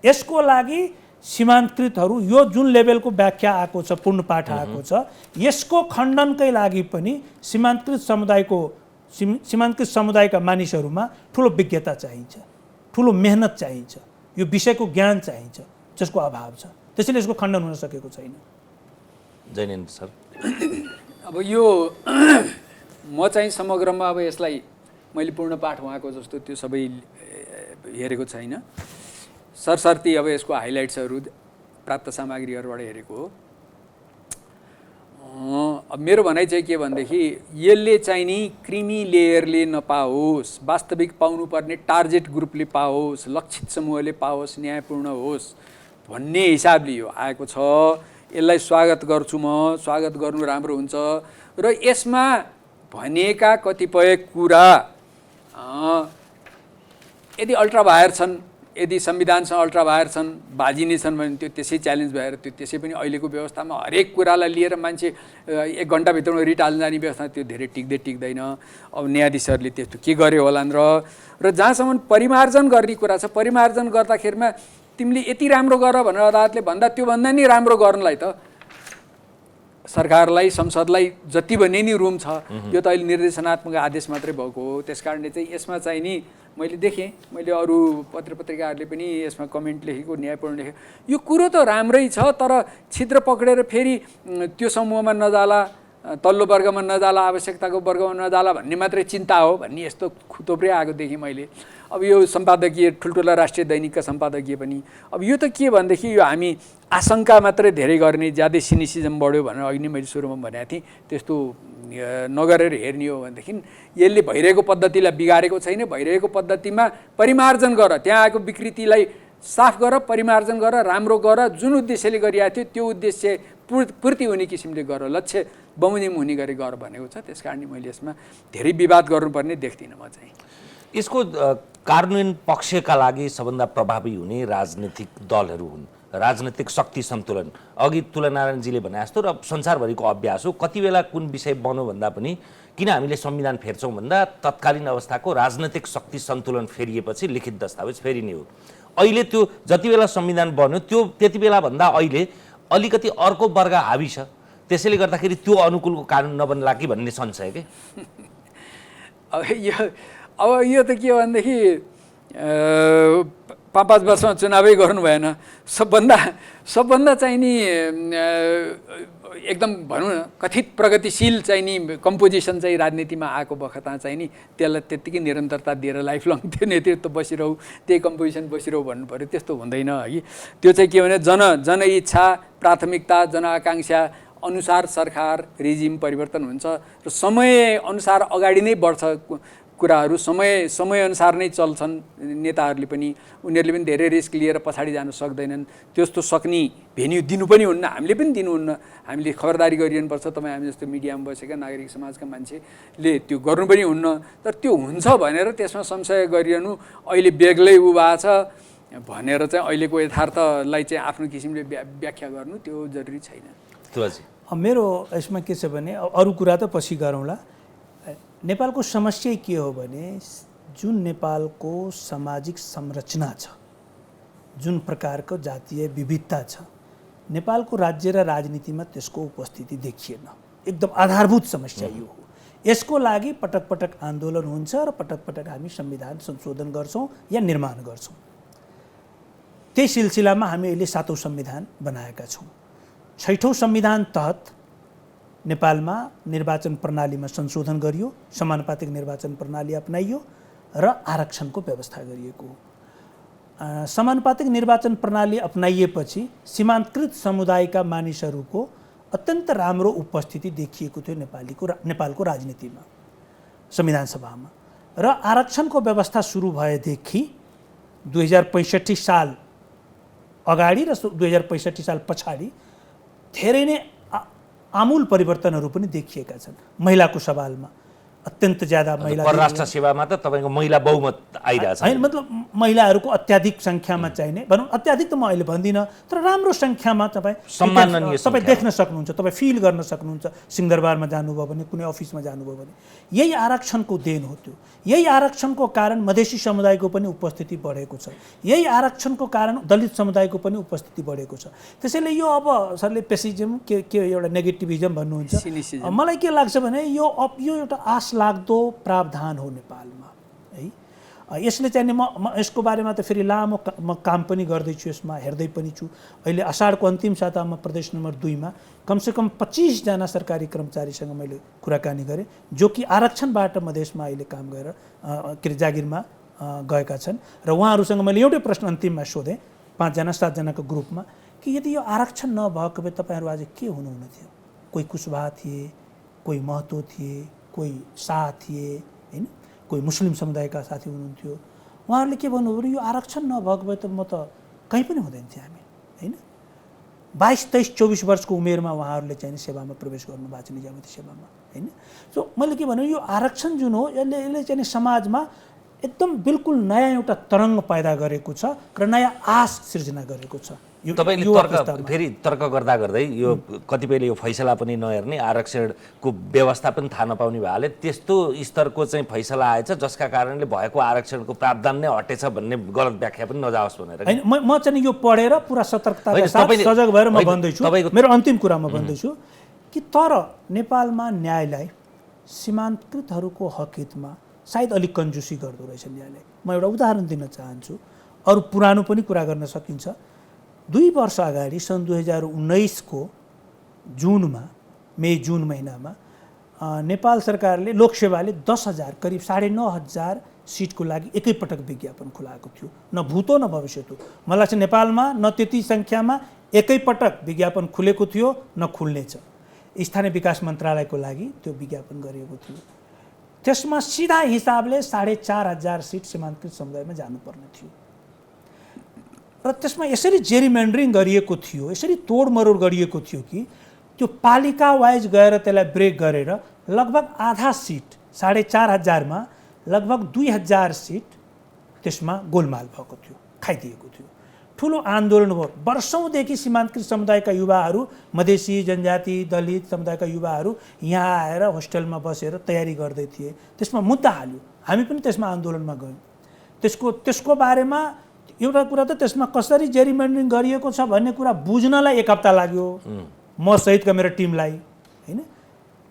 यसको लागि सीमान्तकृतहरू यो जुन लेभलको व्याख्या आएको छ, पूर्ण पाठ आएको छ, यसको खण्डनकै लागि पनि सीमान्तकृत समुदायका मानिसहरूमा ठुलो विज्ञता चाहिन्छ, ठुलो मेहनत चाहिन्छ, यो विषयको ज्ञान चाहिन्छ जसको अभाव छ। त्यसैले यसको खण्डन हुन सकेको छैन। जैनेन्द्र सर, अब यो म चाहिँ समग्रमा अब यसलाई मैले पूर्ण पाठ उहाँको जस्तो त्यो सबै हेरेको छैन। सरसर्ती अब यसको हाइलाइट्सहरू प्राप्त सामग्रीहरूबाट हेरेको हो। अब मेरो भनाइ चाहिँ के भनेदेखि यसले चाहिँ नि क्रिमी लेयरले नपाओस्, वास्तविक पाउनुपर्ने टार्गेट ग्रुपले पाओस्, लक्षित समूहले पाओस्, न्यायपूर्ण होस् भन्ने हिसाबले यो आएको छ। यसलाई स्वागत गर्छु, म स्वागत गर्नु राम्रो हुन्छ। र यसमा भनेका कतिपय कुरा यदि अल्ट्रा भायर छन्, यदि संविधानसँग अल्ट्रा भायर छन्, बाजिने छन् भने त्यो त्यसै च्यालेन्ज भएर त्यो त्यसै पनि अहिलेको व्यवस्थामा हरेक कुरालाई लिएर मान्छे 1 घन्टाभित्रमा रिट हाल्न जाने व्यवस्था त्यो धेरै टिक्दैन। अब न्यायाधीशहरूले त्यस्तो के गरे होलान् र जहाँसम्म परिमार्जन गर्ने कुरा छ, परिमार्जन गर्दाखेरिमा तिमीले यति राम्रो गर भनेर अदालतले भन्दा त्योभन्दा नि राम्रो गर्नलाई त सरकारलाई, संसदलाई जति भने नि रुम छ। यो त अहिले निर्देशनात्मक आदेश मात्रै भएको हो। त्यसकारणले चाहिँ यसमा चाहिँ नि मैले देखेँ, मैले अरू पत्रपत्रिकाहरूले पनि यसमा कमेन्ट लेखेको, न्यायपूर्ण लेखेको, यो कुरो त राम्रै छ, तर छिद्र पक्रेर फेरि त्यो समूहमा नजाला, तल्लो वर्गमा नजाला, आवश्यकताको वर्गमा नजाला भन्ने मात्रै चिन्ता हो भन्ने यस्तो थुप्रै आएको देखेँ मैले। अब यो सम्पादकीय ठुल्ठुला राष्ट्रिय दैनिकका सम्पादकीय पनि अब यो त के भनेदेखि यो हामी आशंका मात्रै धेरै गर्ने, ज्यादै सिनिसिजम बढ्यो भनेर अघि नै मैले सुरुमा भनेको थिएँ, त्यस्तो नगरेर हेर्ने हो भनेदेखि यसले भइरहेको पद्धतिलाई बिगारेको छैन। भइरहेको पद्धतिमा परिमार्जन गर, त्यहाँ आएको विकृतिलाई साफ गर, परिमार्जन गर, राम्रो गर, जुन उद्देश्यले गरिरहेको थियो त्यो उद्देश्य पूर्ति हुने किसिमले गर, लक्ष्य बमोजिम हुने गरी गर भनेको छ। त्यस कारणले मैले यसमा धेरै विवाद गर्नुपर्ने देख्दिनँ म चाहिँ। यसको कार्यान्वयन पक्षका लागि सबभन्दा प्रभावी हुने राजनीतिक दलहरू हुन्, राजनीतिक शक्ति सन्तुलन। अघि तुलनारायणजीले भने जस्तो र संसारभरिको अभ्यास हो, कति बेला कुन विषय बन्यो भन्दा पनि किन हामीले संविधान फेर्छौँ भन्दा तत्कालीन अवस्थाको राजनीतिक शक्ति सन्तुलन फेरिएपछि लिखित दस्तावेज फेरिने हो। अहिले त्यो जति बेला संविधान बन्यो त्यो त्यति बेला भन्दा अहिले अलिकति अर्को वर्ग हावी छ, त्यसैले गर्दाखेरि त्यो अनुकूलको कानुन नबन्ला कि भन्ने संशय के। अब यो त के भनेदेखि 5-5 वर्षमा चुनावै गर्नु भएन। सबभन्दा चाहिँ नि एकदम भनौँ न कथित प्रगतिशील चाहिँ नि कम्पोजिसन चाहिँ राजनीतिमा आएको बखतमा चाहिँ नि त्यसलाई त्यत्तिकै निरन्तरता दिएर लाइफ लङ त्यो नेतृत्व बसिरहु, त्यही कम्पोजिसन बसिरहु भन्नु पऱ्यो, त्यस्तो हुँदैन है। त्यो चाहिँ के भने जनइच्छा, प्राथमिकता, जनआकाङ्क्षा अनुसार सरकार रिजिम परिवर्तन हुन्छ र समय अनुसार अगाडि नै बढ्छ कुराहरू, समय अनुसार नै चल्छन्। नेताहरूले पनि उनीहरूले पनि धेरै रिस्क लिएर पछाडि जान सक्दैनन्, त्यस्तो सक्ने भेन्यू दिनु पनि हुन्न, हामीले पनि दिनुहुन्न। हामीले खबरदारी गरिरहनुपर्छ। तपाईँ हामी जस्तो मिडियामा बसेका नागरिक समाजका मान्छेले त्यो गर्नु पनि हुन्न। तर त्यो हुन्छ भनेर त्यसमा संशय गरिरहनु, अहिले बेग्लै भएको छ भनेर चाहिँ अहिलेको यथार्थलाई चाहिँ आफ्नो किसिमले व्याख्या गर्नु त्यो जरुरी छैन। मेरो यसमा के छ भने अरू कुरा त पछि गरौँला। नेपालको समस्या के हो भने जुन नेपालको सामाजिक संरचना छ, जुन प्रकारको जातीय विविधता छ, नेपालको राज्य र राजनीतिमा त्यसको उपस्थिति देखिएन। एकदम आधारभूत समस्या यो हो। यसको लागि पटक पटक आन्दोलन हुन्छ र पटक पटक हामी संविधान संशोधन गर्छौँ या निर्माण गर्छौँ। त्यही सिलसिलामा हामी अहिले 7औं संविधान बनाएका छौँ। 6औं संविधान तहत नेपालमा निर्वाचन प्रणालीमा संशोधन गरियो, समानुपातिक निर्वाचन प्रणाली अपनाइयो र आरक्षणको व्यवस्था गरिएको हो। समानुपातिक निर्वाचन प्रणाली अपनाइएपछि सीमान्तकृत समुदायका मानिसहरूको अत्यन्त राम्रो उपस्थिति देखिएको थियो नेपालको राजनीतिमा, संविधान सभामा। र आरक्षणको व्यवस्था सुरु भएदेखि 2065 साल अगाडि र 2065 साल पछाडि धेरै नै आमूल परिवर्तनहरू पनि देखिएका छन्। महिलाको सवालमा अत्यन्त ज्यादा महिला, परराष्ट्र सेवामा त तपाईँको महिला बहुमत आइरहेछ हैन, मतलब महिलाहरूको अत्याधिक सङ्ख्यामा चाहिने, भनौँ अत्याधिक त म अहिले भन्दिनँ, तर राम्रो सङ्ख्यामा तपाईँ देख्न सक्नुहुन्छ, तपाईँ फिल गर्न सक्नुहुन्छ। सिंहदरबारमा जानुभयो भने, कुनै अफिसमा जानुभयो भने, यही आरक्षणको देन हो त्यो। यही आरक्षणको कारण मधेसी समुदायको पनि उपस्थिति बढेको छ, यही आरक्षणको कारण दलित समुदायको पनि उपस्थिति बढेको छ। त्यसैले यो अब सरले पेसिजम के एउटा नेगेटिभिजम भन्नुहुन्छ, मलाई के लाग्छ भने यो एउटा आश लाग्दो प्रावधान हो नेपालमा है। यसले चाहिँ म यसको बारेमा त फेरि लामो म काम पनि गर्दैछु, यसमा हेर्दै पनि छु। अहिले असाढको अन्तिम सातामा प्रदेश नम्बर 2 मा कमसेकम 25 जना सरकारी कर्मचारीसँग मैले कुराकानी गरेँ, जो कि आरक्षणबाट मधेसमा अहिले काम गरेर के अरे जागिरमा गएका छन्। र उहाँहरूसँग मैले एउटै प्रश्न अन्तिममा सोधेँ, 5 जना 7 जनाको ग्रुपमा, कि यदि यो आरक्षण नभएको भए तपाईँहरू आज के हुनुहुने थियो? कोही कुशवाहा थिए, कोही महतो थिए, कोही शाह थिए हैन, कोही मुस्लिम समुदायका साथी हुनुहुन्थ्यो। उहाँहरूले के भन्नुभयो, यो आरक्षण नभएको भए त म त कहीँ पनि हुँदैन थिएँ हामी हैन। 22, 23, 24 वर्षको उमेरमा उहाँहरूले चाहिँ सेवामा प्रवेश गर्नुभएको छ, निजामती सेवामा, होइन। सो मैले के भने यो आरक्षण जुन हो यसले चाहिँ समाजमा एकदम बिल्कुल नयाँ एउटा तरङ्ग पैदा गरेको छ र नयाँ आश सिर्जना गरेको छ। तपाईँले फेरि तर्क गर्दा गर्दै यो कतिपयले यो फैसला पनि नहेर्ने, आरक्षणको व्यवस्था पनि थाहा नपाउने भएले त्यस्तो स्तरको चाहिँ फैसला आएछ जसका कारणले भएको आरक्षणको प्रावधान नै हटेछ भन्ने गलत व्याख्या पनि नजाओस् भनेर। होइन, म चाहिँ यो पढेर पुरा सतर्कताका साथ सजग भएर म भन्दैछु, मेरो अन्तिम कुरा म भन्दैछु कि तर नेपालमा न्यायलाई सीमान्तकृतहरूको हकहितमा सायद अलिक कन्जुसी गर्दो रहेछ न्यायले। म एउटा उदाहरण दिन चाहन्छु, अरू पुरानो पनि कुरा गर्न सकिन्छ। 2 वर्ष अगाडि सन् 2019 को मे जुन महिनामा नेपाल सरकारले लोकसेवाले 10,000 करिब 9,500 सिटको लागि एकैपटक विज्ञापन खुलाएको थियो। न भूतो न भविष्यतो। मलाई लाग्छ नेपालमा न त्यति सङ्ख्यामा एकैपटक विज्ञापन खुलेको थियो न खुल्नेछ। स्थानीय विकास मन्त्रालयको लागि त्यो विज्ञापन गरिएको थियो। त्यसमा सिधा हिसाबले 4,500 सिट सीमान्तकृत समुदायमा जानुपर्ने थियो र त्यसमा यसरी जेरिमेन्डरिङ गरिएको थियो, यसरी तोडमरोड गरिएको थियो कि त्यो पालिका वाइज गएर त्यसलाई ब्रेक गरेर लगभग आधा सिट 4,500 मा लगभग 2,000 सिट त्यसमा गोलमाल भएको थियो, खाइदिएको थियो। ठुलो आन्दोलन भयो। वर्षौँदेखि सीमान्तकृत समुदायका युवाहरू, मधेसी, जनजाति, दलित समुदायका युवाहरू यहाँ आएर होस्टेलमा बसेर तयारी गर्दै थिए। त्यसमा मुद्दा हाल्यो, हामी पनि त्यसमा आन्दोलनमा गयौँ। त्यसको बारेमा एउटा कुरा त त्यसमा कसरी जेरिमेन्डरिङ गरिएको छ भन्ने कुरा बुझ्नलाई 1 हप्ता लाग्यो, म सहितका मेरो टिमलाई, होइन।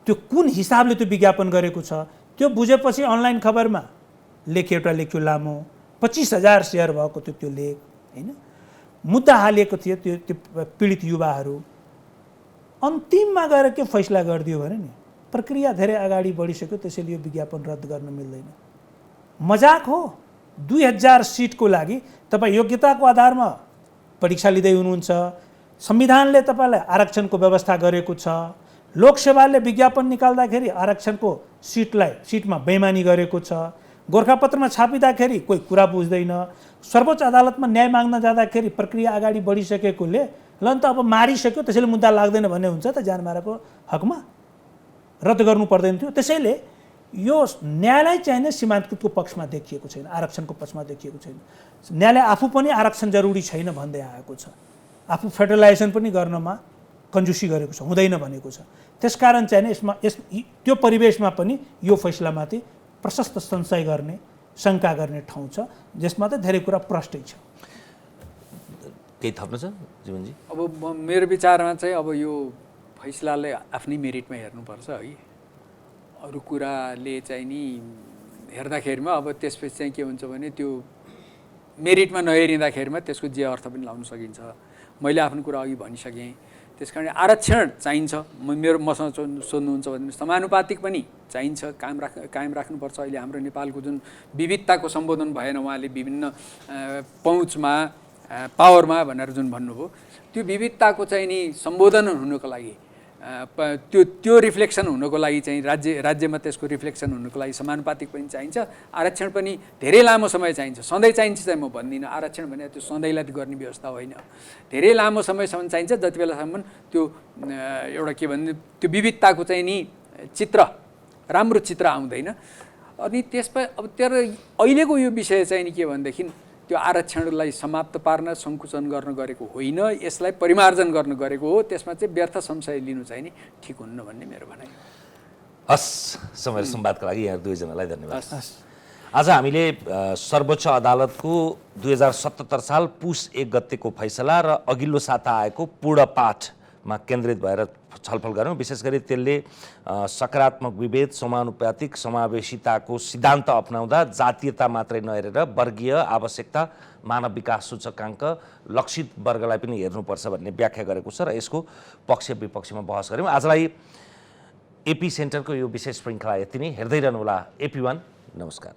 त्यो कुन हिसाबले त्यो विज्ञापन गरेको छ त्यो बुझेपछि अनलाइन खबरमा एउटा लेख्यो लामो, 25,000 सेयर भएको थियो त्यो लेख, होइन। मुद्दा हालिएको थियो त्यो पीडित युवाहरू। अन्तिममा गएर के फैसला गरिदियो भने नि प्रक्रिया धेरै अगाडि बढिसक्यो, त्यसैले यो विज्ञापन रद्द गर्न मिल्दैन। मजाक हो। 2,000 सिटको लागि तपाईँ योग्यताको आधारमा परीक्षा लिँदै हुनुहुन्छ। संविधानले तपाईँलाई आरक्षणको व्यवस्था गरेको छ। लोकसेवाले विज्ञापन निकाल्दाखेरि आरक्षणको सिटमा बेइमानी गरेको छ। गोरखापत्रमा छापिँदाखेरि कोही कुरा बुझ्दैन। सर्वोच्च अदालतमा न्याय माग्न जाँदाखेरि प्रक्रिया अगाडि बढिसकेकोले ल त अब मारिसक्यो त्यसैले मुद्दा लाग्दैन भन्ने हुन्छ त जानमाराको हकमा रद्द गर्नु पर्दैन थियो। त्यसैले यो न्यायालय चाहिँ नै सीमान्तकृतको पक्षमा देखिएको छैन, आरक्षणको पक्षमा देखिएको छैन। न्यायालय आफू पनि आरक्षण जरुरी छैन भन्दै आएको छ। आफू फेडरलाइजेसन पनि गर्नमा कन्जुसी गरेको छ, हुँदैन भनेको छ। त्यसकारण चाहिँ त्यो परिवेशमा पनि यो फैसलामाथि प्रशस्त संशय गर्ने, शङ्का गर्ने ठाउँ छ, जसमा त धेरै कुरा प्रष्टै छ। केही थप्नु छ जीवनजी? अब मेरो विचारमा चाहिँ अब यो फैसलाले आफ्नै मेरिटमा हेर्नुपर्छ है। अरू कुराले चाहिँ नि हेर्दाखेरिमा अब त्यसपछि चाहिँ के हुन्छ भने त्यो मेरिटमा नहेरिँदाखेरिमा त्यसको जे अर्थ पनि लाउन सकिन्छ। मैले आफ्नो कुरा अघि भनिसकेँ। त्यस कारण आरक्षण चाहिन्छ। मसँग सोध्नुहुन्छ भने समानुपातिक पनि चाहिन्छ, कायम राख्नुपर्छ। अहिले हाम्रो नेपालको जुन विविधताको सम्बोधन भएन, उहाँले विभिन्न पहुँचमा, पावरमा भनेर जुन भन्नुभयो, त्यो विविधताको चाहिँ नि सम्बोधन हुनुको लागि, त्यो रिफ्लेक्सन हुनको लागि चाहिँ राज्यमा त्यसको रिफ्लेक्सन हुनको लागि समानुपातिक पनि चाहिन्छ। आरक्षण पनि धेरै लामो समय चाहिन्छ। सधैँ चाहिन्छ चाहिँ म भन्दिनँ। आरक्षण भने त्यो सधैँलाई गर्ने व्यवस्था होइन। धेरै लामो समयसम्म चाहिन्छ, जति बेलासम्म त्यो एउटा के भन्ने त्यो विविधताको चाहिँ नि राम्रो चित्र आउँदैन। अनि त्यसमा अब अहिलेको यो विषय चाहिँ नि के भनेदेखि त्यो आरक्षणलाई समाप्त पार्न, सङ्कुचन गर्न गरेको होइन, यसलाई परिमार्जन गर्न गरेको हो। त्यसमा चाहिँ व्यर्थ संशय लिनु चाहिँ नि ठिक हुन्न भन्ने मेरो भनाइ। हस्, समय संवादका लागि यहाँ दुवैजनालाई धन्यवाद। आज हामीले सर्वोच्च अदालतको 2077 साल पुस 1 गतेको फैसला र अघिल्लो साता आएको पूर्णपाठमा केन्द्रित भएर छलफल गऱ्यौँ। विशेष गरी त्यसले सकारात्मक विभेद, समानुपातिक समावेशिताको सिद्धान्त अपनाउँदा जातीयता मात्रै नहेरेर वर्गीय आवश्यकता, मानव विकास सूचकाङ्क, लक्षित वर्गलाई पनि हेर्नुपर्छ भन्ने व्याख्या गरेको छ र यसको पक्ष विपक्षमा बहस गऱ्यौँ। आजलाई एपी सेन्टरको यो विशेष श्रृङ्खला यति नै। हेर्दै रहनुहोला AP1। नमस्कार।